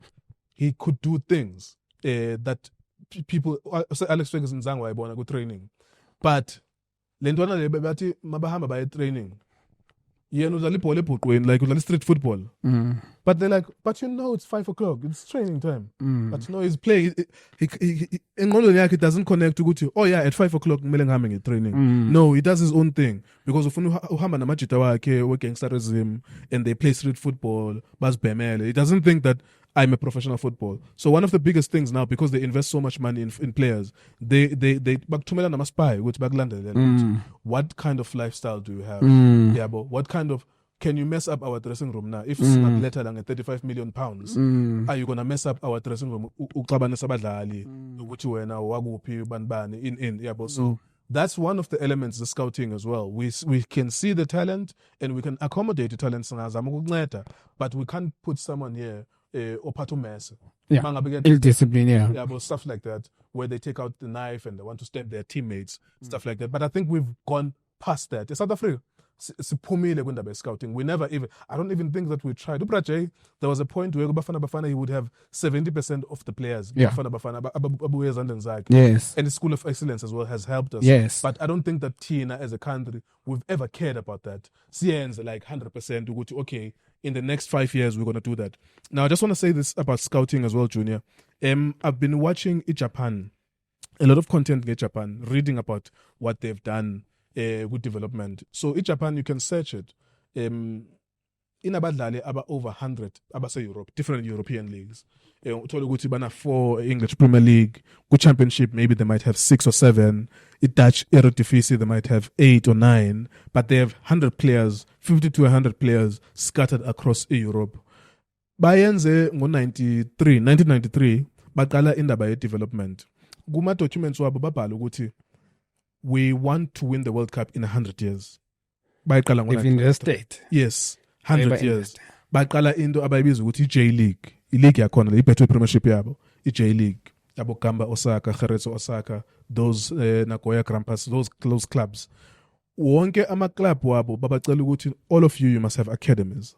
he could do things that people. Alex Ferguson zangwa ibona go training, but Lindwana le bati mabahamba by training. Like street football. But they're like, but it's 5 o'clock, it's training time. But he's playing. It doesn't connect to go to, oh yeah, at 5 o'clock, at training. No, he does his own thing. Because of gangsterism and they play street football, he doesn't think that I'm a professional football. So one of the biggest things now, because they invest so much money in players, they back to Milan spy, which back London. What kind of lifestyle do you have? Yeah, but what kind of can you mess up our dressing room now? If it's not later than 35 million pounds, are you gonna mess up our dressing room? So that's one of the elements of scouting as well. We can see the talent and we can accommodate the talent, but we can't put someone here opato mess. Ill discipline, yeah, but stuff like that, where they take out the knife and they want to stab their teammates, stuff like that. But I think we've gone past that. In South Africa, scouting. We never even, I don't even think that we tried. There was a point where Bafana he would have 70% of the players. Yeah. Bafana, yes. And the School of Excellence as well has helped us. Yes. But I don't think that Tina as a country, we've ever cared about that. CN's like 100% to go to, okay, in the next 5 years, we're going to do that. Now, I just want to say this about scouting as well, Junior. I've been watching Japan, a lot of content in Japan, reading about what they've done with development. So in Japan, you can search it. In Abadlali, about over 100, say Europe, different European leagues. 4 English Premier League, good Championship, maybe they might have 6 or 7. In Dutch Eredivisie, they might have 8 or 9. But they have 100 players, 50 to 100 players scattered across Europe. Bayenze ngo 1993, baqala indaba ye development. Kuma documents wabo babhala ukuthi we want to win the World Cup in 100 years. Bayaqala ngo 1993. Yes, 100 years. Baqala into abayibiza ukuthi J League. I-league yakhona le ibethwe Premiership yabo, i-J League. Yabo Gamba Osaka, Jerez Osaka, those Nagoya Grampus, those clubs. Wonke ama club wabo babacela ukuthi all of you must have academies.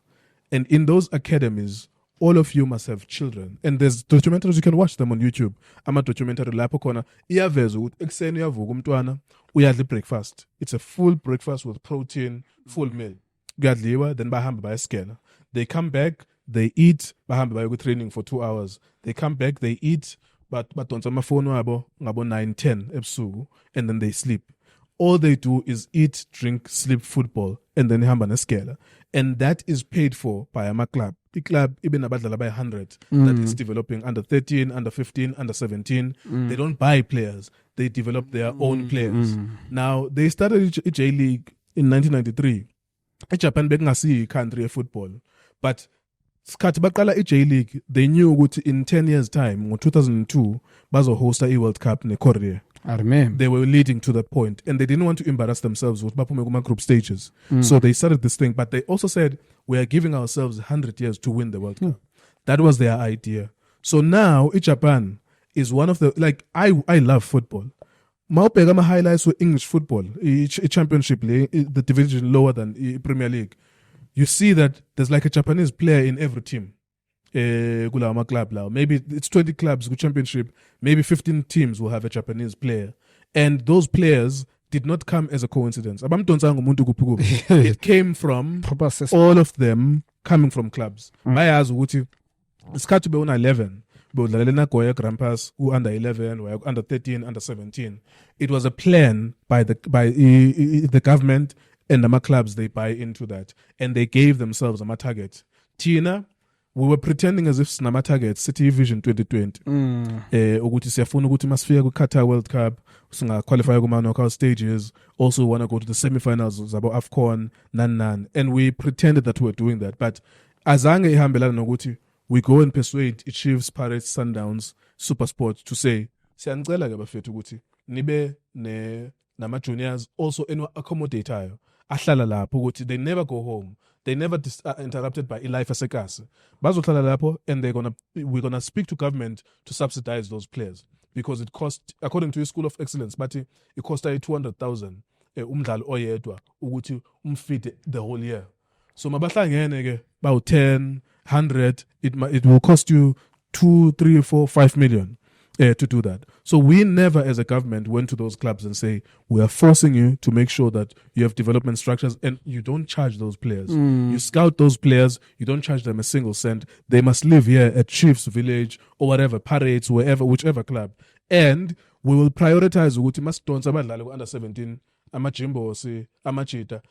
And in those academies, all of you must have children. And there's documentaries, you can watch them on YouTube. Ama documentary lapho khona iyaveza ukuthi ekseni uyavuka umntwana uyadla breakfast. It's a full breakfast with protein, full meal. Kuyadliwa, then bahamba bayaskena. They come back, they eat, bahamba bayo training for 2 hours. They come back, they eat, but badonsa amafoni wabo ngabo 9-10 ebusuku, and then they sleep. all they do is eat, drink, sleep, football, and then hamba neskela. And that is paid for by a club. The club, even abadlala by 100, that is developing under 13, under 15, under 17. They don't buy players. They develop their own players. Now, they started a J League in 1993. Japan bekungasi country of football. But skhathi baqala i-J League, they knew ukuthi in 10 years time, in 2002, bazohosta i-World Cup ne-Korea. I remember. They were leading to that point, and they didn't want to embarrass themselves with baphume kuma group stages. So they started this thing, but they also said, we are giving ourselves 100 years to win the World Cup. That was their idea. So now, Japan is one of the, like, I love football. Maupega ma highlights with English football, championship league, the division lower than Premier League. You see that there's like a Japanese player in every team. Club now. Maybe it's 20 clubs with championship. Maybe 15 teams will have a Japanese player. And those players did not come as a coincidence. It came from all of them coming from clubs. Bayazi ukuthi isikhathi beuna 11 bewudlalela Goya Grampus who under 11 or under 13 under 17. It was a plan by the government and the clubs. They buy into that and they gave themselves a target. Tina, we were pretending as if sinama target City Vision 2020 ukuthi siyafuna ukuthi masifika ku-Qatar World Cup singa-qualify kuma-knockout stages, also want to go to the semi-finals zabo AFCON nan, and we pretended that we were doing that, but azange ihambelana nokuthi we go and persuade Chiefs, Pirates, Sundowns, SuperSport to say siyanicela ke bafethu ukuthi nibe nama-juniors also accommodatayo ahlala lapho ukuthi they never go home. They never interrupted by Eli Fasekasi. Bazohlala lapho, and we're gonna speak to government to subsidize those players because it cost, according to a School of Excellence, but it cost 200,000 umdlali oyedwa ukuthi umfit the whole year. So mabahlangene ke about 10, 100, it will cost you 2, 3, 4, 5 million. To do that. So we never as a government went to those clubs and say, we are forcing you to make sure that you have development structures and you don't charge those players. You scout those players, you don't charge them a single cent. They must live here at Chiefs Village or whatever, Pirates, wherever, whichever club. And we will prioritize ukuthi masidonsa abadlali under 17, amajimbo, amachita.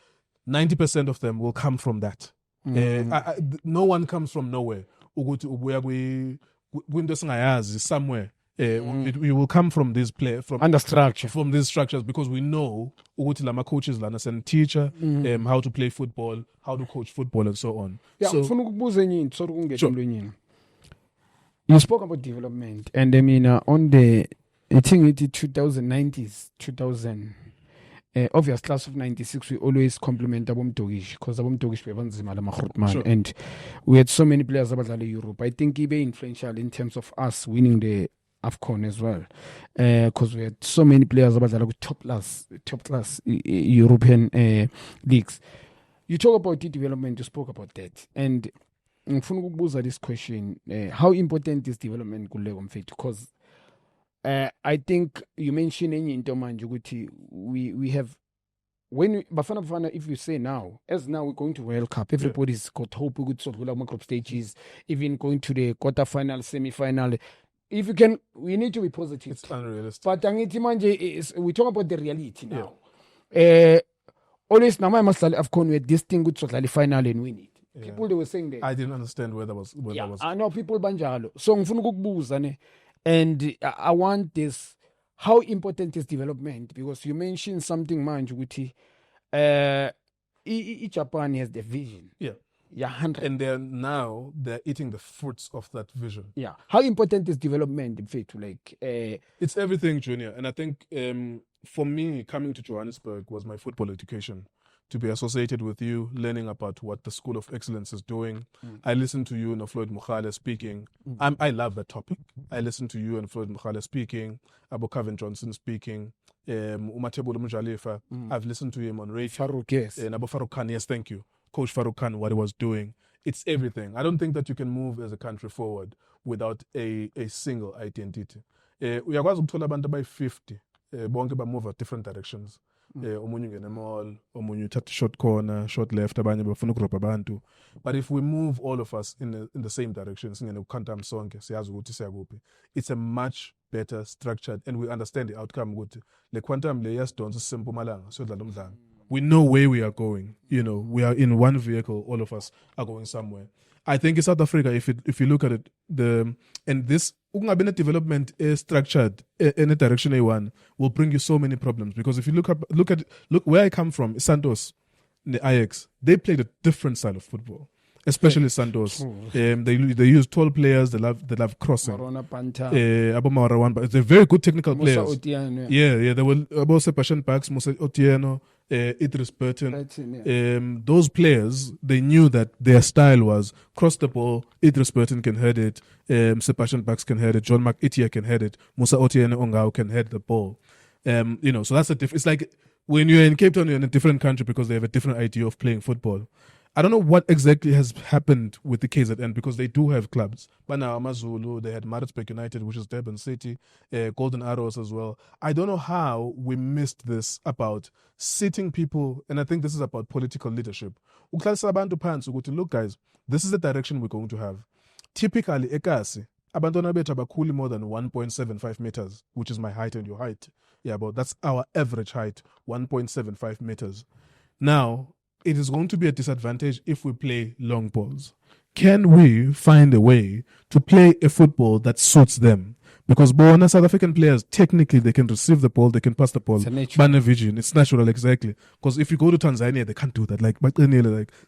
90% of them will come from that. No one comes from nowhere. Ukuthi ubuya kwinto singayazi somewhere. We will come from this under structure, from these structures, because we know ukuthi lama coaches lana send teacher how to play football, how to coach football, and so on. Yeah, you spoke about development, and I mean on the I think it 2090s, 2000. Obvious class of 96, we always compliment Abomdogish because Abomdogish bevanzima la makhutman, and we had so many players about Europe. I think he be influential in terms of us winning the AFCON as well, because we had so many players about top class European leagues. You talk about the development, you spoke about that, and this question: how important is development because I think you mentioned in Manjuguti, we have when Bafana, if you say now, as now we're going to World Cup, everybody's got hope we could sort of group stages, even going to the quarterfinal, semi-final. If you can, we need to be positive. It's unrealistic. But is we talk about the reality now. Always now I must have gone with this thing with sort of final and win it. People they were saying that. I didn't understand where that was. I know people banjalo. So ngifuna and I want this. How important is development? Because you mentioned something, Manjuguti. Japan has the vision. Yeah. Yeah, 100. And they're eating the fruits of that vision. Yeah. How important is development in fact? It's everything, Junior. And I think for me, coming to Johannesburg was my football education. To be associated with you, learning about what the School of Excellence is doing. I listened to you and Floyd Mukhale speaking. I love that topic. I listened to you and Floyd Mukhale speaking, Abu Kevin Johnson speaking, Umatebula Mujalifa. I've listened to him on radio. Farouk, yes. And Abu Farouk Khan, yes, thank you. Coach Farouk Khan, what he was doing. It's everything. I don't think that you can move as a country forward without a single identity. Uyakwazi ukuthola abantu by 50 bonke ba move at different directions. omunye ungena mall, omunye uthatha short corner, short left, abanye bafuna ukurobha abantu. But if we move all of us in the same direction, singene uquantum sonke, siyazi ukuthi siyakuphi. It's a much better structured, and we understand the outcome ukuthi le quantum le yasidonsa sisempumalanga siyodlala umdlalo. We know where we are going. You know, we are in one vehicle. All of us are going somewhere. I think in South Africa, if you look at it, this development is structured in a direction A1 will bring you so many problems, because if you look where I come from, Santos, the Ajax, they played a different style of football. Especially Santos, they use tall players. They love crossing. But they're very good technical players. Yeah. They were about Sebastian Bax, Musa Otieno, Idris Burton. Those players, they knew that their style was cross the ball. Idris Burton can head it. Sebastian Bax can head it. John McItia can head it. Musa Otieno Ongao can head the ball. So that's it's like when you're in Cape Town, you're in a different country because they have a different idea of playing football. I don't know what exactly has happened with the KZN, because they do have clubs. But now Amazulu, they had Maritzburg United, which is Durban City, Golden Arrows as well. I don't know how we missed this about sitting people, and I think this is about political leadership. Look guys, this is the direction we're going to have. Typically, ekasi, abantwana bethu abakhuli more than 1.75 meters, which is my height and your height. Yeah, but that's our average height, 1.75 meters. Now, it is going to be a disadvantage if we play long balls. Can we find a way to play a football that suits them? Because Bona South African players, technically, they can receive the ball, they can pass the ball. It's natural, exactly. Because if you go to Tanzania, they can't do that. Like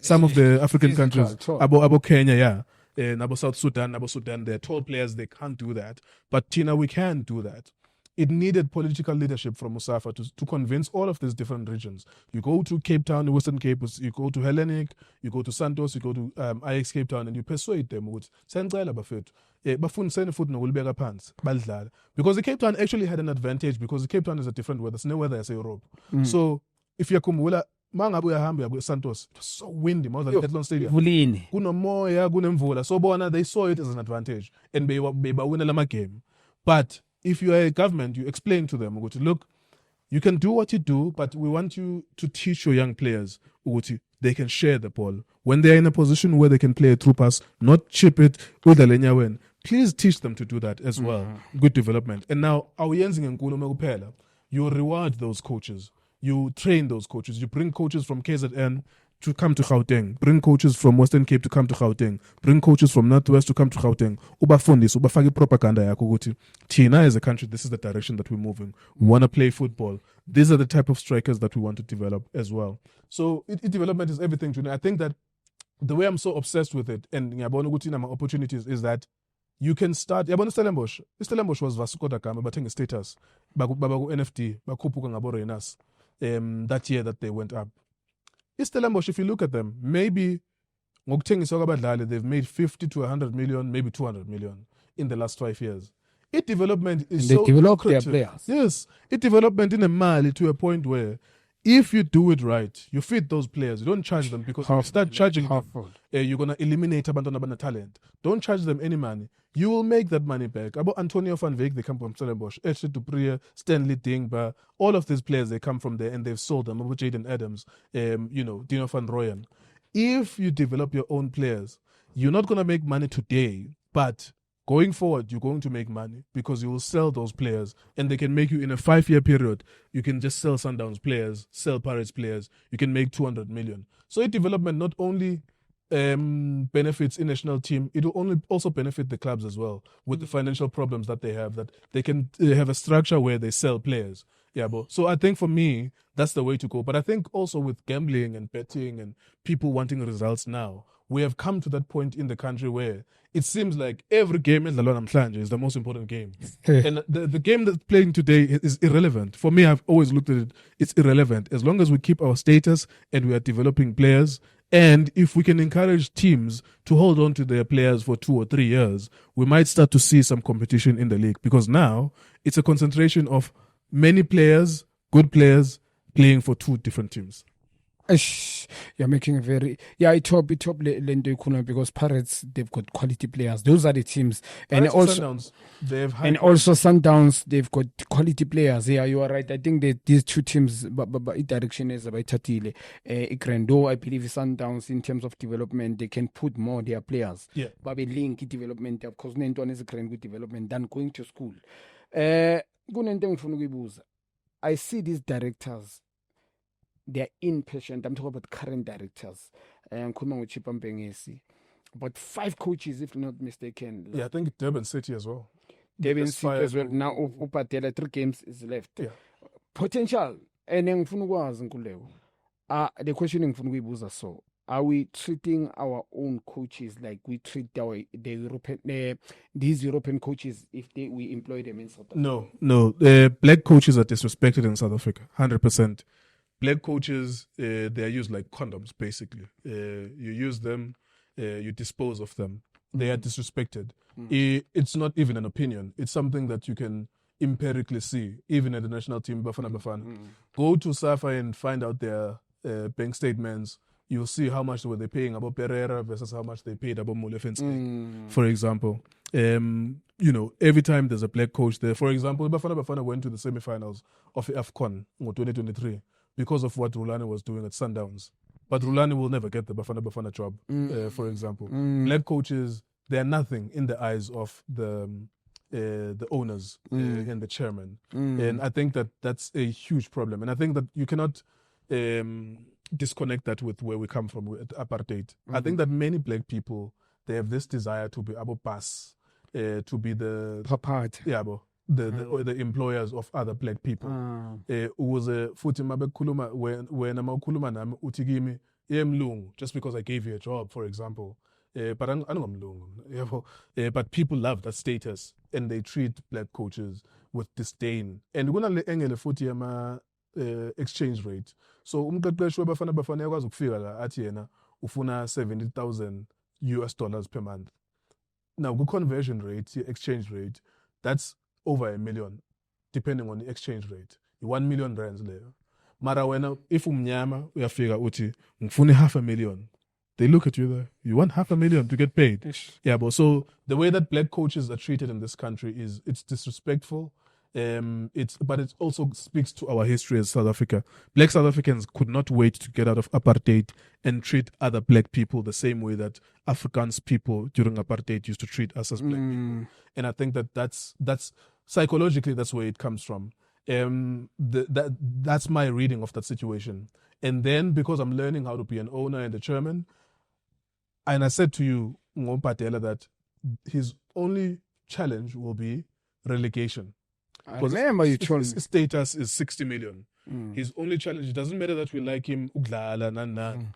some of the African countries, Abo Kenya, yeah. And Abo South Sudan, they're tall players, they can't do that. But Tina, we can do that. It needed political leadership from Musafa to convince all of these different regions. You go to Cape Town, Western Cape, you go to Hellenic, you go to Santos, you go to Ajax Cape Town, and you persuade them with because the Cape Town actually had an advantage, because the Cape Town is a different weather. It's no weather as Europe. So if you're Kumula, Santos, it was so windy more than Athlon Stadium. So they saw it as an advantage, and they win a game. But if you are a government, you explain to them, look, you can do what you do, but we want you to teach your young players, they can share the ball. When they're in a position where they can play a through pass, not chip it with a lenya win, please teach them to do that as well. Good development. And now, you reward those coaches. You train those coaches. You bring coaches from KZN to come to Gauteng. Bring coaches from Western Cape to come to Gauteng. Bring coaches from Northwest to come to Gauteng. Ubafundis, ubafaki propaganda yako ukuthi Tina as a country, this is the direction that we're moving. We want to play football. These are the type of strikers that we want to develop as well. So development is everything to me. I think that the way I'm so obsessed with it, and my opportunities, is that you can start. Stellenbosch was Vasco da Gama, but status. Babaku NFT, bakupuka ngabo Renas. That year that they went up. Stellenbosch, if you look at them, maybe they've made 50 to 100 million, maybe 200 million in the last 5 years. It development is and so they develop lucrative. Their players. Yes, it development in a Mali to a point where if you do it right, you feed those players. You don't charge them, because if you start charging them, you're going to eliminate abandoned talent. Don't charge them any money. You will make that money back. About Antonio van Veek, they come from Stellenbosch. Eshe Dupree, Stanley Dingba, all of these players, they come from there, and they've sold them. About Jaden Adams, Dino van Rooyen. If you develop your own players, you're not going to make money today, but going forward, you're going to make money, because you will sell those players, and they can make you in a 5-year period. You can just sell Sundowns players, sell Pirates players. You can make 200 million. So development not only benefits in national team, it will also benefit the clubs as well with the financial problems that they have, that they can have a structure where they sell players. Yeah, but so I think for me, that's the way to go. But I think also with gambling and betting and people wanting results now, we have come to that point in the country where it seems like every game in the Lona Mhlanje is the most important game. And the game that's playing today is irrelevant. For me, I've always looked at it, it's irrelevant. As long as we keep our status and we are developing players, and if we can encourage teams to hold on to their players for 2 or 3 years, we might start to see some competition in the league. Because now it's a concentration of many players, good players, playing for 2 different teams. You're making a very top lento ikhuluma because Pirates, they've got quality players. Those are the teams, and Pirates also Sundowns, they have high and also Sundowns, they've got quality players. Yeah, you are right. I think that these two teams, but direction is about Tatile, Ikrendo. I believe Sundowns in terms of development, they can put more their players. Yeah. But we link development, of course, Nenton is a good development than going to school. I see these directors. They're impatient. I'm talking about current directors. But 5 coaches, if not mistaken. Yeah, I think Durban City as well. Durban City as well. Now, Upatela, 3 games is left. Yeah. Potential. And then the question is so. Are we treating our own coaches like we treat these European coaches if we employ them in South Africa? No. Black coaches are disrespected in South Africa, 100%. Black coaches, they are used like condoms, basically. You use them, you dispose of them. They are disrespected. It's not even an opinion. It's something that you can empirically see, even at the national team, Bafana. Go to SAFA and find out their bank statements. You'll see how much were they paying about Pereira versus how much they paid about Molefe, for example. Every time there's a black coach there, for example, Bafana went to the semifinals of AFCON in 2023 because of what Rulani was doing at Sundowns. But Rulani will never get the Bafana job, for example. Black coaches, they're nothing in the eyes of the owners and the chairman. And I think that that's a huge problem. And I think that you cannot disconnect that with where we come from with apartheid. I think that many black people, they have this desire to be able pass, to be the employers of other black people. Ukuze futhi mabekhuluma wena mawukhuluma nami uthi kimi yemlungu just because I gave you a job, for example. But aningomlungu, but people love that status and they treat black coaches with disdain. And kunale engele futhi yama exchange rate. So umqeqeshi webafana yakwazi ukufika la athi yena ufuna $70,000 per month. Now, the conversion rate, the exchange rate, that's over $1 million, depending on the exchange rate. 1 million rands there. Mara wena, if umnyama, uyafika uthi, ngifuni $500,000. They look at you there. You want $500,000 to get paid? Ish. Yeah, but so the way that black coaches are treated in this country it's disrespectful. But it also speaks to our history as South Africa. Black South Africans could not wait to get out of apartheid and treat other black people the same way that Afrikaans people during apartheid used to treat us as black people. And I think that's psychologically that's where it comes from. That's my reading of that situation. And then because I'm learning how to be an owner and a chairman, and I said to you, Ngompatela, that his only challenge will be relegation. I remember you told me. His status is 60 million. His only challenge, it doesn't matter that we like him, Ufaru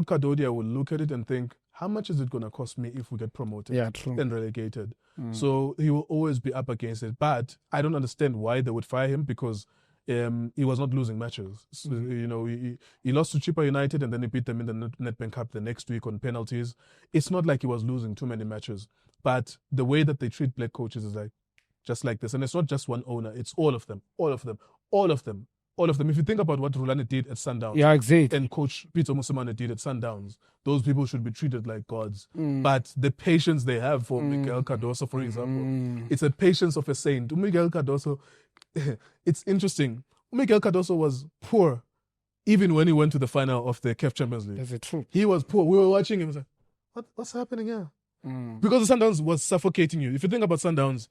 Kadodia will look at it and think, how much is it going to cost me if we get promoted and relegated? So he will always be up against it. But I don't understand why they would fire him because he was not losing matches. So, he lost to Chippa United and then he beat them in the Nedbank Cup the next week on penalties. It's not like he was losing too many matches. But the way that they treat black coaches is like, just like this. And it's not just one owner, it's all of them. If you think about what Rulani did at Sundowns, exactly, and Coach Peter Musimane did at Sundowns, those people should be treated like gods. But the patience they have for Miguel Cardoso, for example, it's a patience of a saint. Miguel Cardoso, it's interesting. Miguel Cardoso was poor even when he went to the final of the CAF Champions League. That's the truth. He was poor. We were watching him. Like, what's happening here? Because the Sundowns was suffocating you. If you think about Sundowns,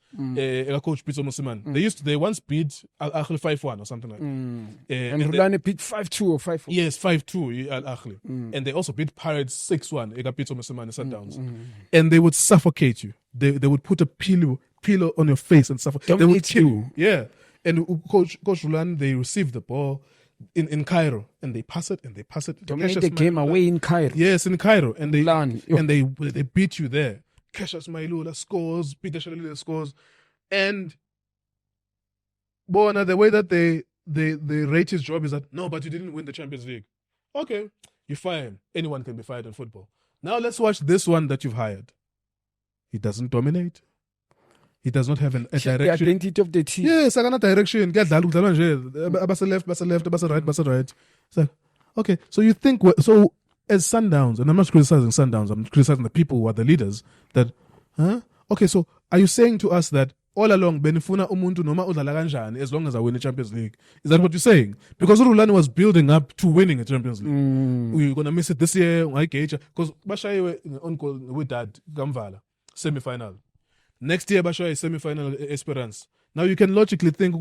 Coach Peter Musimane, they once beat Al Ahly 5-1 or something like that. And Rulani beat 5-2 or 5-4. Yes, 5-2 Al Ahly. And they also beat Pirates 6-1. Peter Musimane Sundowns. And they would suffocate you. They would put a pillow on your face and suffocate. They would kill you. Yeah. And Coach Rulani, they received the ball in Cairo and they pass it. Dominate the game away in Cairo. Yes, in Cairo. And they beat you there. Cassius Mailula scores, Peter Shalila scores. And Bona, the way that they rate his job is that, no, but you didn't win the Champions League. Okay, you fire him. Anyone can be fired in football. Now let's watch this one that you've hired. He doesn't dominate. He does not have a direction. The identity of the team. Yes, I got a direction. Get that. Abasa left, abasa right. It's like, Okay, so you think so as Sundowns, and I'm not criticizing Sundowns, I'm criticizing the people who are the leaders. That, huh? Okay, so are you saying to us that all along benifuna umuntu noma udlala kanjani as long as I win the Champions League? Is that what you're saying? Because Rulani was building up to winning a Champions League. We're gonna miss it this year. Because Bashaye on goal with that Gamvala semi-final. Next year Bashaye semi-final Esperance. Now you can logically think,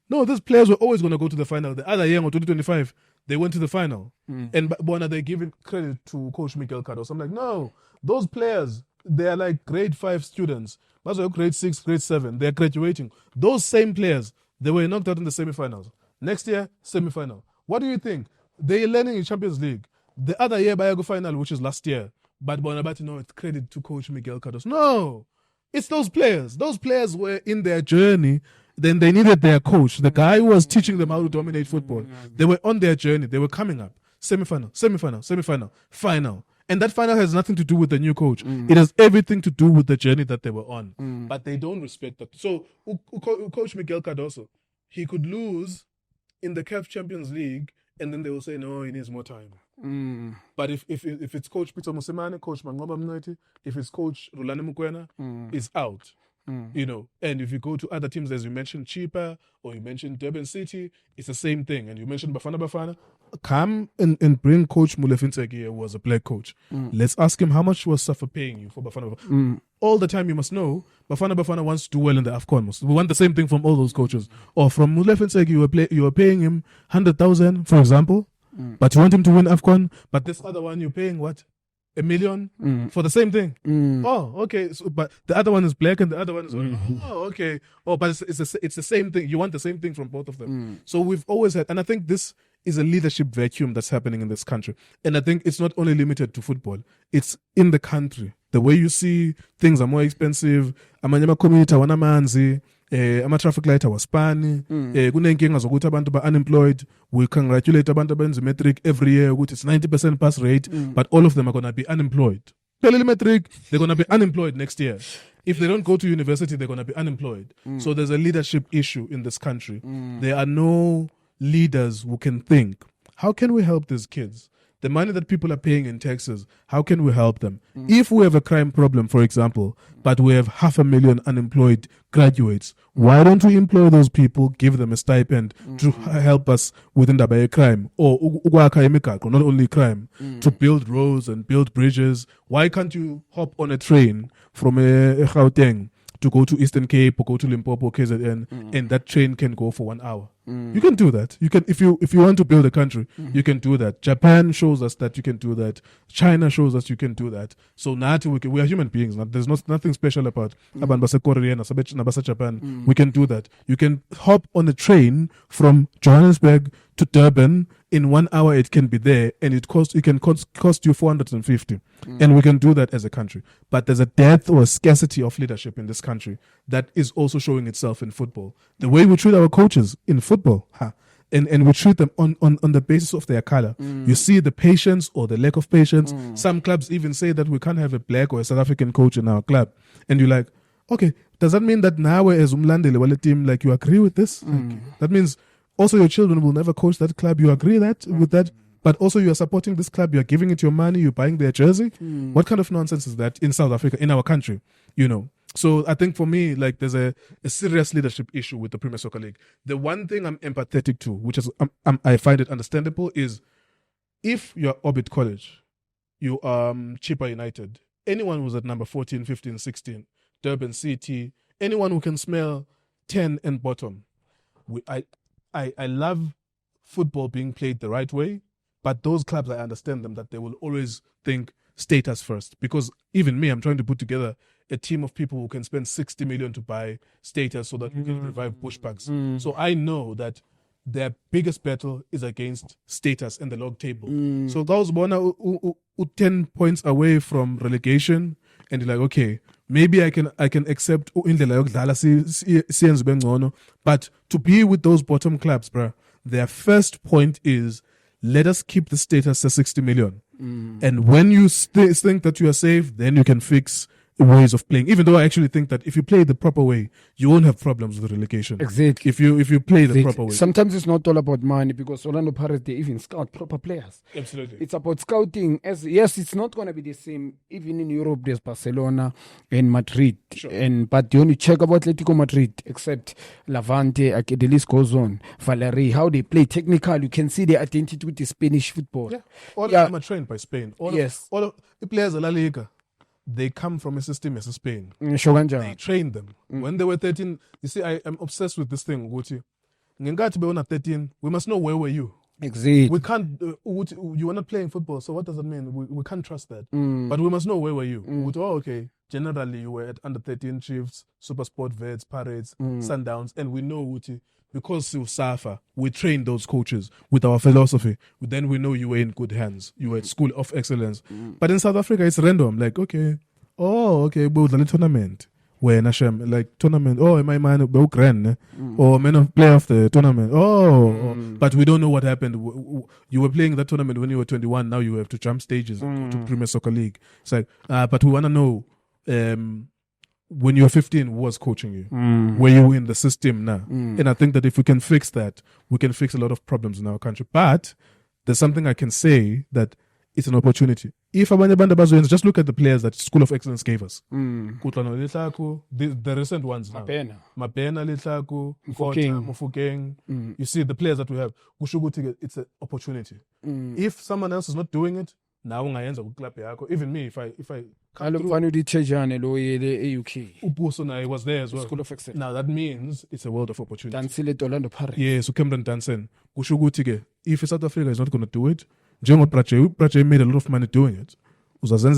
no, these players were always gonna go to the final. The other year in 2025, they went to the final. And Bona, they give credit to Coach Miguel Cardoso. I'm like, no, those players, they are like grade 5 students. That's like grade 6, grade 7. They're graduating. Those same players, they were knocked out in the semifinals. Next year, semifinal. What do you think? They're learning in Champions League. The other year, Bayago final, which is last year. But Bonabati, no, it's credit to Coach Miguel Cardoso. No, it's those players. Those players were in their journey. Then they needed their coach, the guy who was teaching them how to dominate football. They were on their journey. They were coming up. Semi-final, final. And that final has nothing to do with the new coach. It has everything to do with the journey that they were on. But they don't respect that. So, Coach Miguel Cardoso, he could lose in the CAF Champions League, and then they will say, no, he needs more time. But if it's Coach Peter Musemane, Coach Mangoba Mnoiti, if it's Coach Rulani Mukwena, is out. You know, and if you go to other teams, as you mentioned, Chipa, or you mentioned Durban City, it's the same thing. And you mentioned Bafana. Come and bring Coach Molefe here, who was a black coach. Let's ask him how much was Safa paying you for Bafana. All the time you must know, Bafana wants to do well in the AFCON. We want the same thing from all those coaches. Or from Molefe you were paying him 100,000, for example, but you want him to win AFCON, but this other one you're paying what? $1 million for the same thing. Oh, okay. So, but the other one is black and the other one is oh, okay. Oh, but it's the same thing. You want the same thing from both of them. So we've always had, and I think this is a leadership vacuum that's happening in this country. And I think it's not only limited to football. It's in the country. The way you see things are more expensive. Amanyama community wana manzi. Ama-traffic light awaspani. Kunenkinga zokuthi abantu ba-unemployed. We congratulate abantu abenza metric every year ukuthi it's 90% pass rate, but all of them are going to be unemployed. Peleli metric, they're going to be unemployed next year. If they don't go to university, they're going to be unemployed. So there's a leadership issue in this country. There are no leaders who can think, how can we help these kids? The money that people are paying in taxes, how can we help them? If we have a crime problem, for example, but we have 500,000 unemployed graduates, why don't we employ those people, give them a stipend to help us within the crime? Or not only crime, to build roads and build bridges. Why can't you hop on a train from Gauteng to go to Eastern Cape or go to Limpopo, KZN, and that train can go for 1 hour? You can do that. You can, if you want to build a country, you can do that. Japan shows us that you can do that. China shows us you can do that. So we are human beings. There's nothing special about Korea and Japan. We can do that. You can hop on a train from Johannesburg to Durban in 1 hour. It can be there, and it can cost you 450. And we can do that as a country. But there's a dearth or a scarcity of leadership in this country that is also showing itself in football. The way we treat our coaches in football, and we treat them on the basis of their color. You see the patience or the lack of patience. Some clubs even say that we can't have a black or a South African coach in our club. And you're like, okay, does that mean that now as Umlandele Wale team, like, you agree with this? Like, that means also your children will never coach that club. You agree with that? But also you are supporting this club. You are giving it your money. You're buying their jersey. What kind of nonsense is that in South Africa, in our country? You know. So I think for me, like, there's a serious leadership issue with the Premier Soccer League. The one thing I'm empathetic to, which is I find it understandable, is if you're Orbit College, you Chipa United, anyone who's at number 14, 15, 16, Durban City, anyone who can smell 10 and bottom. I love football being played the right way, but those clubs, I understand them, that they will always think status first. Because even me, I'm trying to put together a team of people who can spend 60 million to buy status so that we can revive Bush Parks. So I know that their biggest battle is against status and the log table. So those who 10 points away from relegation, and you're like, okay, maybe I can accept but to be with those bottom clubs, bruh, their first point is, let us keep the status at 60 million. And when you think that you are safe, then you can fix ways of playing. Even though I actually think that if you play the proper way, you won't have problems with relegation. Exactly. If you play the proper way. Sometimes it's not all about money, because Orlando Pirates, they even scout proper players. Absolutely. It's about scouting. Yes, it's not going to be the same. Even in Europe, there's Barcelona and Madrid. Sure. But you only check about Atletico Madrid, except Levante, the list goes on. Valerie, how they play technical, you can see the identity with the Spanish football. Yeah. All of them are trained by Spain. All Yes. of the players in La Liga, they come from a system as Spain. Shoganja. They trained them. When they were 13, you see, I am obsessed with this thing, Guti. Ngengathi bewona 13, we must know where were you. Exactly. We can't, you were not playing football, so what does that mean? We can't trust that. But we must know where were you. Okay, generally you were at under 13 Chiefs, Super Sport Vets, Pirates, Sundowns, and we know, Guti, because you suffer, we train those coaches with our philosophy. Then we know you were in good hands. You were at School of Excellence. But in South Africa, it's random. Like, okay, we'll do a tournament. Where Nashem, like tournament, am I man of grand? Or man of player of the tournament? But we don't know what happened. You were playing that tournament when you were 21. Now you have to jump stages to Premier Soccer League. It's like, but we want to know, when you were 15, who was coaching you? Were you in the system now? And I think that if we can fix that, we can fix a lot of problems in our country. But there's something I can say that it's an opportunity. If abanye abantu abazoyenza, just look at the players that School of Excellence gave us. Kutlano Letlaku, the recent ones now. Mapena Letlaku, Mufukeng. You see the players that we have. It's an opportunity. If someone else is not doing it, now ungayenza kuclub yakho. Even me, if I come through, Upuso na was there as well. School of Excellence. Now that means it's a world of opportunity. Dansile Orlando Pirates. Yeah, so Cameron Dansen. If South Africa is not going to do it, Prache made a lot of money doing it. Whether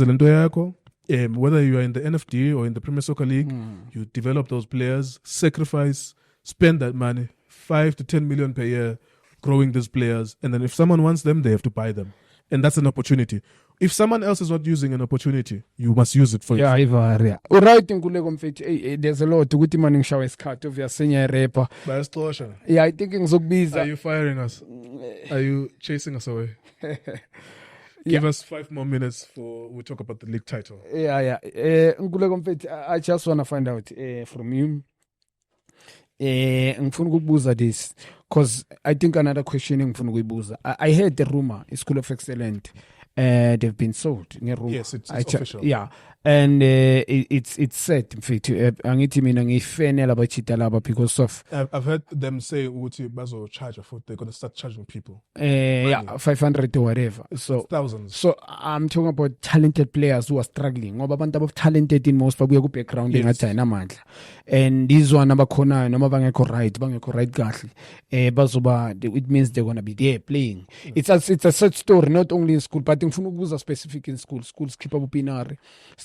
you are in the NFD or in the Premier Soccer League, you develop those players, sacrifice, spend that money, 5 to 10 million per year, growing these players. And then if someone wants them, they have to buy them. And that's an opportunity. If someone else is not using an opportunity, you must use it for it. Yeah. Alright, there's a lot to good morning shower cut of your senior rapper. Yeah, I think are you firing us? Are you chasing us away? Give us 5 more minutes for we talk about the league title. Yeah. I just want to find out from you. Ngifuna ukubuza this because I think another question ngifuna ukuyibuza. I heard the rumor School of Excellence they've been sold. Yes, it's official. Yeah. And it's set mfethu angithi mina ngifene labachita laba because of I've heard them say ukuthi bazo charge for they're going to start charging people 500 or whatever, so thousands. So I'm talking about talented players who are struggling ngoba abantu aba talented in most babuya ku background engathi ayinamandla, and these one abakhona noma bangekho right kahle bazoba, it means they're going to be there playing. It's a set story, not only in school, but ngifuna ukubuza specific in schools keep up Pinari,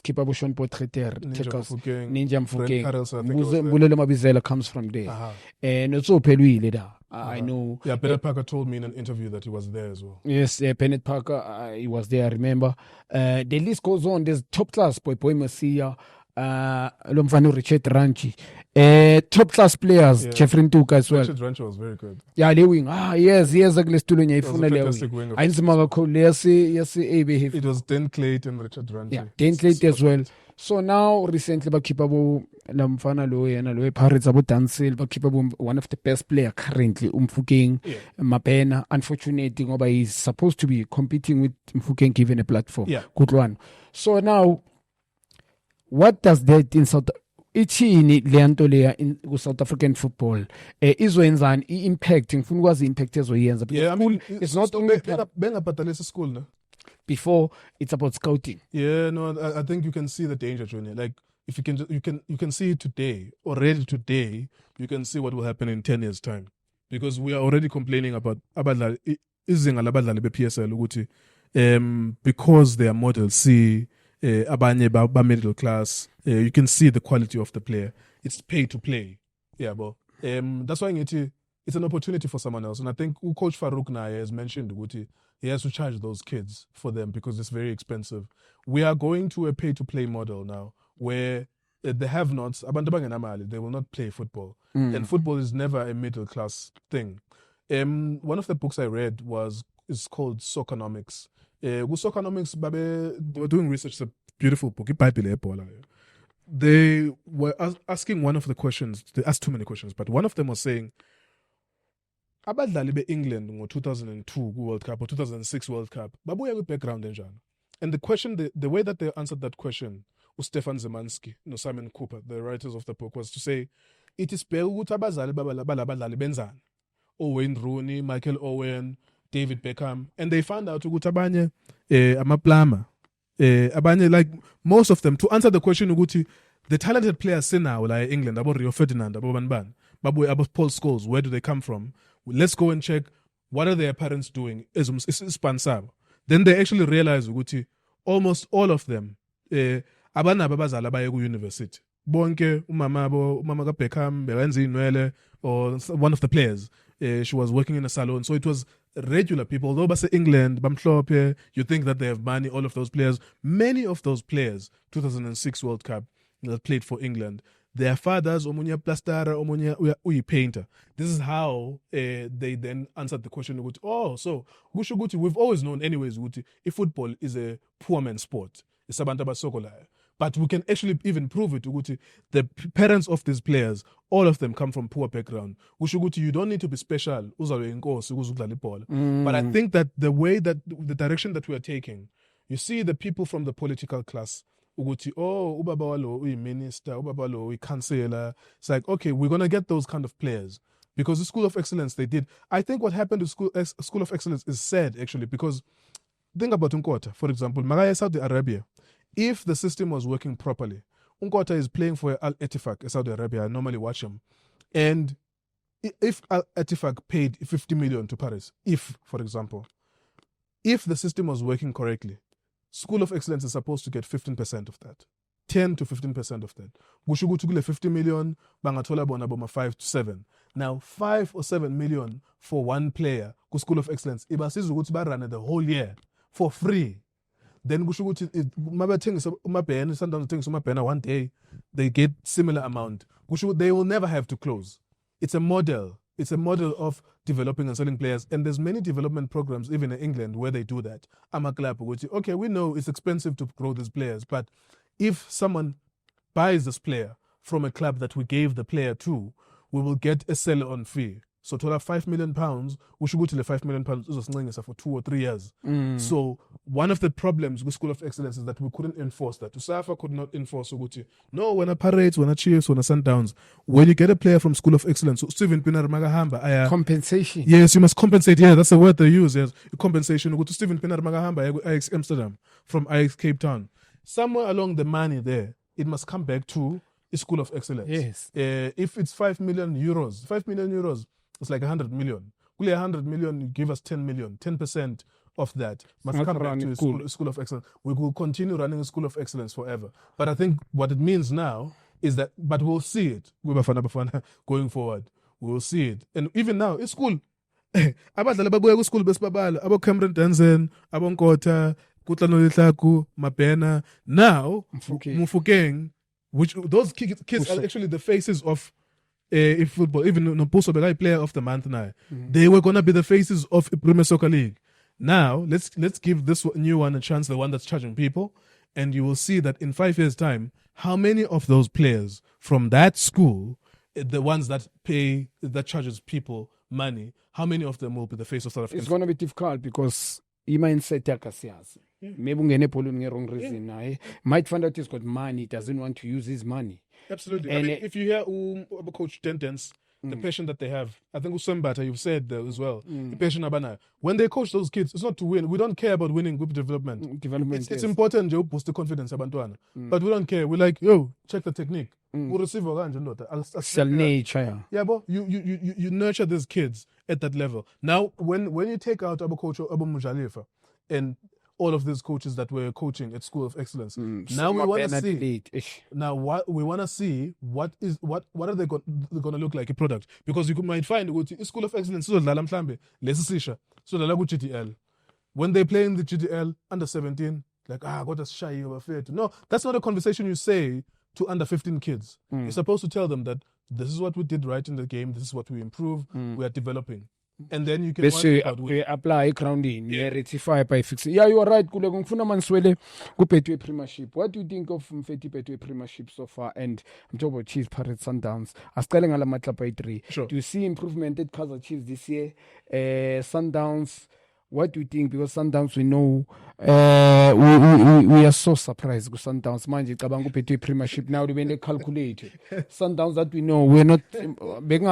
keep up Sean Potreter, Ninja Mfukeng, Bulele Mabizela comes from there. And also Pelwile da. I know. Yeah, Bennett Parker told me in an interview that he was there as well. Yes, Bennett Parker, he was there, I remember. The list goes on. There's top class, Boy Masia, Lomfano Richard Ranchi. Top class players, Jeffrey Ntuka as well. Richard Ranchi was very good. Yeah, Lewing. Yes, Aglestunya. It was Dan Clayton and Richard Ranchi. Yeah, Dan Clayton as well. So now, recently, Bakipabo Lamfana Loe and Aloe Pirates about Dansil, Bakipabo, one of the best players currently, Mfukeng, Mapena. Unfortunately, he's supposed to be competing with Mfukeng given a platform. Yeah. Good one. So now, what does that in South Ichini Leantolea in South African football izwenza impact ngifuna ukwazi impact ezoyenza, yeah, I mean, it's not only benga school no? Before it's about scouting. Yeah, no, I think you can see the danger, Junior. Like if you can see it today, already today, you can see what will happen in 10 years time, because we are already complaining about abadlali izinga labadlali be-PSL ukuthi because they are model C, abanye ba middle class, you can see the quality of the player. It's pay to play. Yeah, but that's why it's an opportunity for someone else. And I think Coach Farouk Naye has mentioned ukuthi he has to charge those kids for them because it's very expensive. We are going to a pay to play model now where the have-nots, abantu bangenamali, they will not play football. And football is never a middle class thing. One of the books I read is called Soccernomics. Soccernomics, they were doing research. It's a beautiful book. they were asking one of the questions. They asked too many questions, but one of them was saying, abadlali be-England ngo-2002 World Cup or 2006 World Cup, babuya kwi-background enjani? And the question, the way that they answered that question, Stefan Zemanski, no Simon Cooper, the writers of the book, was to say, it is bheka ukuthi abazali balabadlali benzani. Wayne Rooney, Michael Owen, David Beckham, and they found out ukuthi abanye amaplama, abanye, like most of them, to answer the question ukuthi the talented players now like England, abo Rio Ferdinand, abo Banban, abo Paul Scholes, where do they come from? Let's go and check what are their parents doing. Then they actually realize ukuthi almost all of them abanabo abazali abaye ku university. Bonke umama ka Beckham bewenza inwele, or one of the players, she was working in a salon. So it was regular people. Although base England, bamhlophe, you think that they have money, all of those players. Many of those players, 2006 World Cup, that played for England, their fathers, omunye plastara, omunye uyi painter. This is how they then answered the question. So we've always known anyways, if football is a poor man's sport, it's abantu abasokolaya. But we can actually even prove it. The parents of these players, all of them come from poor background. You don't need to be special. But I think that the way that the direction that we are taking, you see the people from the political class, ubaba walo uyi minister, ubaba walo uyi councillor. It's like, okay, we're gonna get those kind of players. Because the School of Excellence, they did. I think what happened to School of Excellence is sad, actually, because think about Nkota, for example, Magaya, Saudi Arabia. If the system was working properly, Nkota is playing for Al Ettifaq in Saudi Arabia. I normally watch him. And if Al Ettifaq paid 50 million to Paris, for example, if the system was working correctly, School of Excellence is supposed to get 15% of that. 10 to 15% of that. Gushugu 50 million, Bangatola Bonaboma 5 to 7. Now, 5 or 7 million for one player, School of Excellence, Ibasizu Gutsubaran the whole year for free. Then one day they get similar amount. They will never have to close. It's a model. It's a model of developing and selling players. And there's many development programs, even in England, where they do that. Okay, we know it's expensive to grow these players, but if someone buys this player from a club that we gave the player to, we will get a sell-on fee. So to have £5 million, we should go to the £5 million for 2 or 3 years. So one of the problems with School of Excellence is that we couldn't enforce that. Usafa could not enforce Uguti. No, when a Parades, when a Chiefs, when a Sundowns, when you get a player from School of Excellence, Stephen Pinar Magahamba, compensation. Yes, you must compensate. Yeah, that's the word they use. Yes, compensation. You go to Stephen Pinar Magahamba, Ajax Amsterdam, from Ajax Cape Town. Somewhere along the money there, it must come back to a School of Excellence. Yes. If it's €5 million, €5 million. It's like 100 million. Only 100 million, you give us 10 million. 10% of that must come back to School of Excellence. We will continue running a School of Excellence forever. But I think what it means now is that, but we'll see it. Going forward. We will see it. And even now, it's school. Abadlali babuya ku-school besibabala. Abo Cameron Danzen, abo Nkota, Kutlano Litlaku, Mapena. Now, Mufokeng, which those kids are actually the faces of if football, even Nopuso Begai player of the month now, they were gonna be the faces of Premier Soccer League. Now let's give this new one a chance, the one that's charging people, and you will see that in 5 years' time, how many of those players from that school, the ones that charges people money, how many of them will be the face of South Africa? It's gonna be difficult because mindset yakasiyazi. Maybe ungene poluni wrong reason. Might find out he's got money, he doesn't want to use his money. Absolutely. And if you hear Coach Dentons, the passion that they have, I think Usambata, you've said that as well. The passion abana. When they coach those kids, it's not to win. We don't care about winning group development. It's important to boost the confidence abantuana. But we don't care. We're like, yo, check the technique. We'll receive nature. Yeah, but you nurture these kids at that level. Now, when you take out Abu Coach Abu Mujalifa and all of these coaches that were coaching at School of Excellence. Now we want to see. What are they going to look like a product? Because you might find School of Excellence. When they play in the GTL under 17, like got us shy over fair. No, that's not a conversation you say to under 15 kids. You're supposed to tell them that this is what we did right in the game. This is what we improved. We are developing. and then you can bese worry about winning. apply grounding rectify by fixing. Yeah, you are right Kulego ngifuna maniswele kuBetway Premiership. What do you think of Mfethi Betway Premiership so far? And I'm talking about Chiefs, Pirates, Sundowns. Asicale ngala matlapa ay-3. Sure. Do you see improvement at Kaizer Chiefs this year? Sundowns, what do you think? Because Sundowns, we know we are so surprised with Sundowns. Manje cabanga uBetway Premiership now when they calculate. Sundowns that we know we're not being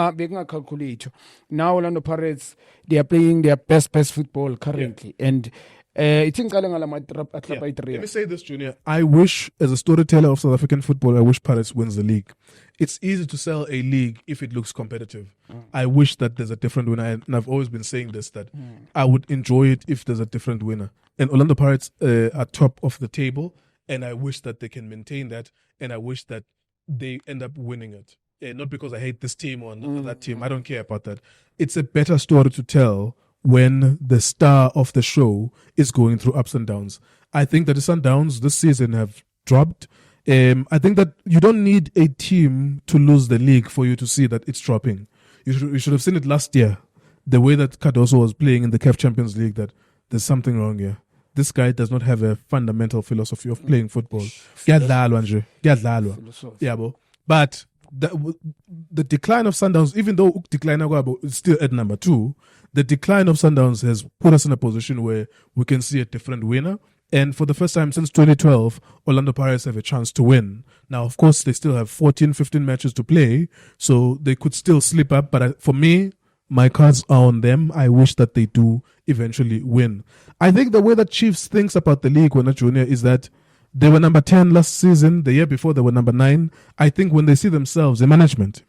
calculate. Now Orlando Pirates, they are playing their best football currently, and it's in Let me say this, Junior. I wish, as a storyteller of South African football, I wish Pirates wins the league. It's easy to sell a league if it looks competitive. I wish that there's a different winner, and I've always been saying this, that I would enjoy it if there's a different winner. And Orlando Pirates are top of the table, and I wish that they can maintain that, and I wish that they end up winning it. Not because I hate this team or that team. I don't care about that. It's a better story to tell when the star of the show is going through ups and downs. I think that the Sundowns this season have dropped. I think that you don't need a team to lose the league for you to see that it's dropping. You should have seen it last year, the way that Cardoso was playing in the CAF Champions League, that there's something wrong here. This guy does not have a fundamental philosophy of playing football. Kuyadlalwa nje, kuyadlalwa. Yeah, bro. But the decline of Sundowns, even though decline is still at number 2, the decline of Sundowns has put us in a position where we can see a different winner. And for the first time since 2012, Orlando Pirates have a chance to win. Now, of course, they still have 14, 15 matches to play, so they could still slip up. But for me, my cards are on them. I wish that they do eventually win. I think the way that Chiefs thinks about the league, when Junior, is that they were number 10 last season. The year before, they were number 9. I think when they see themselves in management,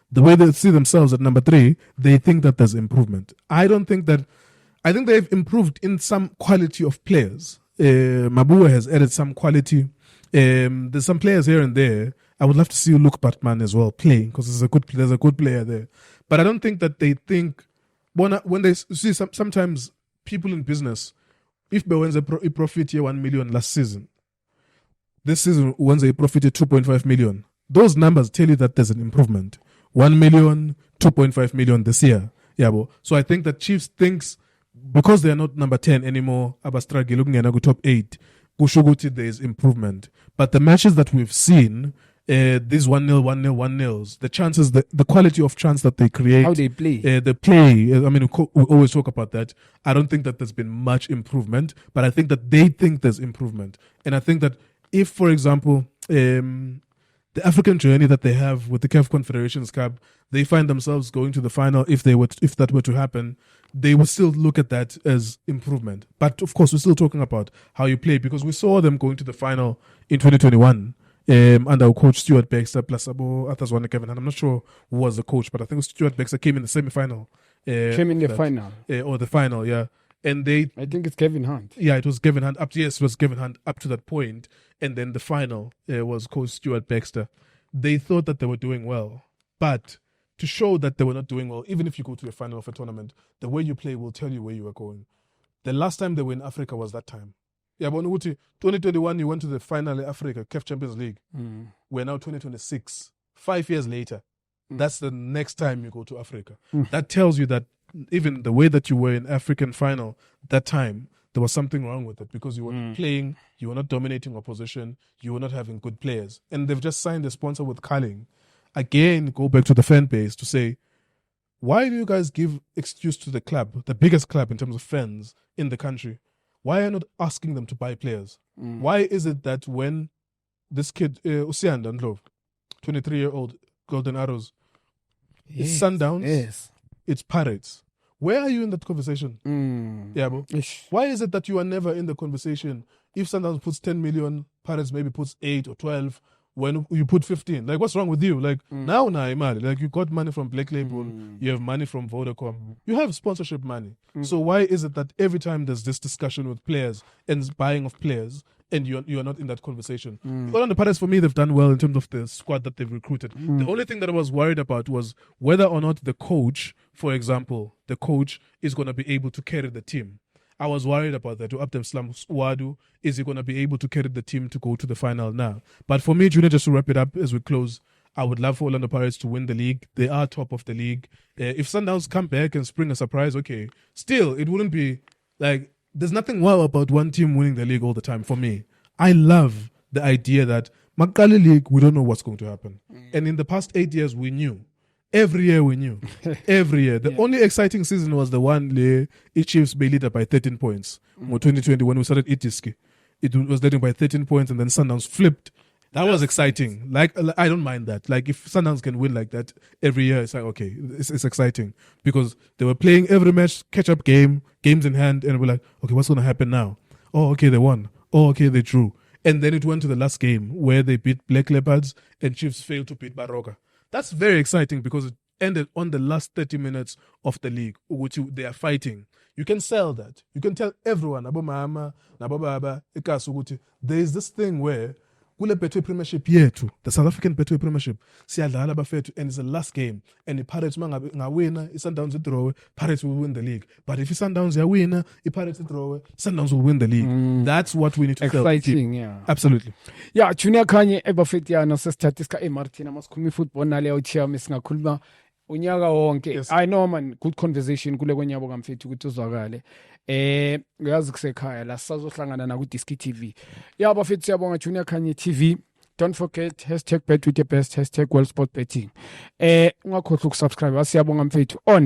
the way they see themselves at number 3, they think that there's improvement. I think they've improved in some quality of players. Mabua has added some quality. There's some players here and there. I would love to see Luke Batman as well playing, because there's a good player there. But I don't think that they think, when they see sometimes people in business, if Bewenza profit here 1 million last season, this season Wenza profited 2.5 million. Those numbers tell you that there's an improvement. 1 million, 2.5 million this year. Yeah, so I think that Chiefs thinks, because they are not number 10 anymore, Abastragi looking at top 8, Kushuguti, there is improvement. But the matches that we've seen, these 1-0, 1-0, 1-0s, the chances, the quality of chance that they create, how they play, I mean, we always talk about that. I don't think that there's been much improvement, but I think that they think there's improvement. And I think that if, for example, the African journey that they have with the CAF Confederations Cup, they find themselves going to the final, if that were to happen, they would still look at that as improvement. But of course, we're still talking about how you play, because we saw them going to the final in 2021 under our coach Stuart Baxter plus Athazwane Kevin Hunt. I'm not sure who was the coach, but I think Stuart Baxter came in the semi-final. Final. Or the final, yeah. And I think it's Kevin Hunt. Yeah, it was Kevin Hunt. It was Kevin Hunt up to that point. And then the final was coach Stuart Baxter. They thought that they were doing well. But to show that they were not doing well, even if you go to a final of a tournament, the way you play will tell you where you are going. The last time they were in Africa was that time. Yeah, but 2021, you went to the final in Africa, CAF Champions League. We're now 2026. 5 years later, that's the next time you go to Africa. That tells you that even the way that you were in African final that time, there was something wrong with it, because you were playing, you were not dominating opposition, you were not having good players. And they've just signed a sponsor with Carling. Again, go back to the fan base to say, why do you guys give excuse to the club, the biggest club in terms of fans in the country? Why are you not asking them to buy players? Why is it that when this kid, Usian Dandlov, 23-year-old Golden Arrows, it's Sundowns, it's Pirates. Where are you in that conversation? Yeah, bro. Why is it that you are never in the conversation? If Sundowns puts 10 million, Pirates maybe puts 8 or 12, when you put 15. Like, what's wrong with you? Like, now, like, you got money from Black Label, you have money from Vodacom, you have sponsorship money. So why is it that every time there's this discussion with players and buying of players, and you're not in that conversation? Well, on the Pirates, for me, they've done well in terms of the squad that they've recruited. The only thing that I was worried about was whether or not the coach, for example, is going to be able to carry the team. I was worried about that. To Abdem Slam Wadu, is he going to be able to carry the team to go to the final now? But for me, Junior, just to wrap it up as we close, I would love for Orlando Pirates to win the league. They are top of the league. If Sundowns come back and spring a surprise, okay. Still, it wouldn't be like, there's nothing wow about one team winning the league all the time for me. I love the idea that Makali League, we don't know what's going to happen. And in the past 8 years, we knew. Every year we knew. Every year. The only exciting season was the one the Chiefs be leader by 13 points. In 2020, when we started Itiski, it was leading by 13 points and then Sundowns flipped. That was exciting. Like, I don't mind that. Like, if Sundowns can win like that every year, it's like, okay, it's exciting. Because they were playing every match, catch-up games in hand, and we're like, okay, what's going to happen now? Oh, okay, they won. Oh, okay, they drew. And then it went to the last game where they beat Black Leopards and Chiefs failed to beat Baroka. That's very exciting because it ended on the last 30 minutes of the league, which they are fighting. You can sell that. You can tell everyone, there is this thing where kule Betway Premiership yethu, the South African Betway Premiership, siyadlala bafethu, and it's the last game. And the Pirates ngawina, Sundowns draw, Pirates will win the league. But if Sundowns win, Pirates draw, Sundowns will win the league. That's what we need to exciting, yeah. Absolutely. Yeah, Junior Kanye ebafethi yana sesithathiska eMartina masikhuluma ifootball nale uThiami singakhuluma unyaka wonke. Yes. I know man, good conversation kule kwenyabo kamfethu ukuthi uzwakale. Uyazi kusekhaya la sazohlangana na ku Diski TV. Yeah, bafethu siyabonga Junior Kanye TV. Don't forget #bet with the best #WorldSportBetting. Ungakhohlwa ukusubscribe. Siyabonga mfethu on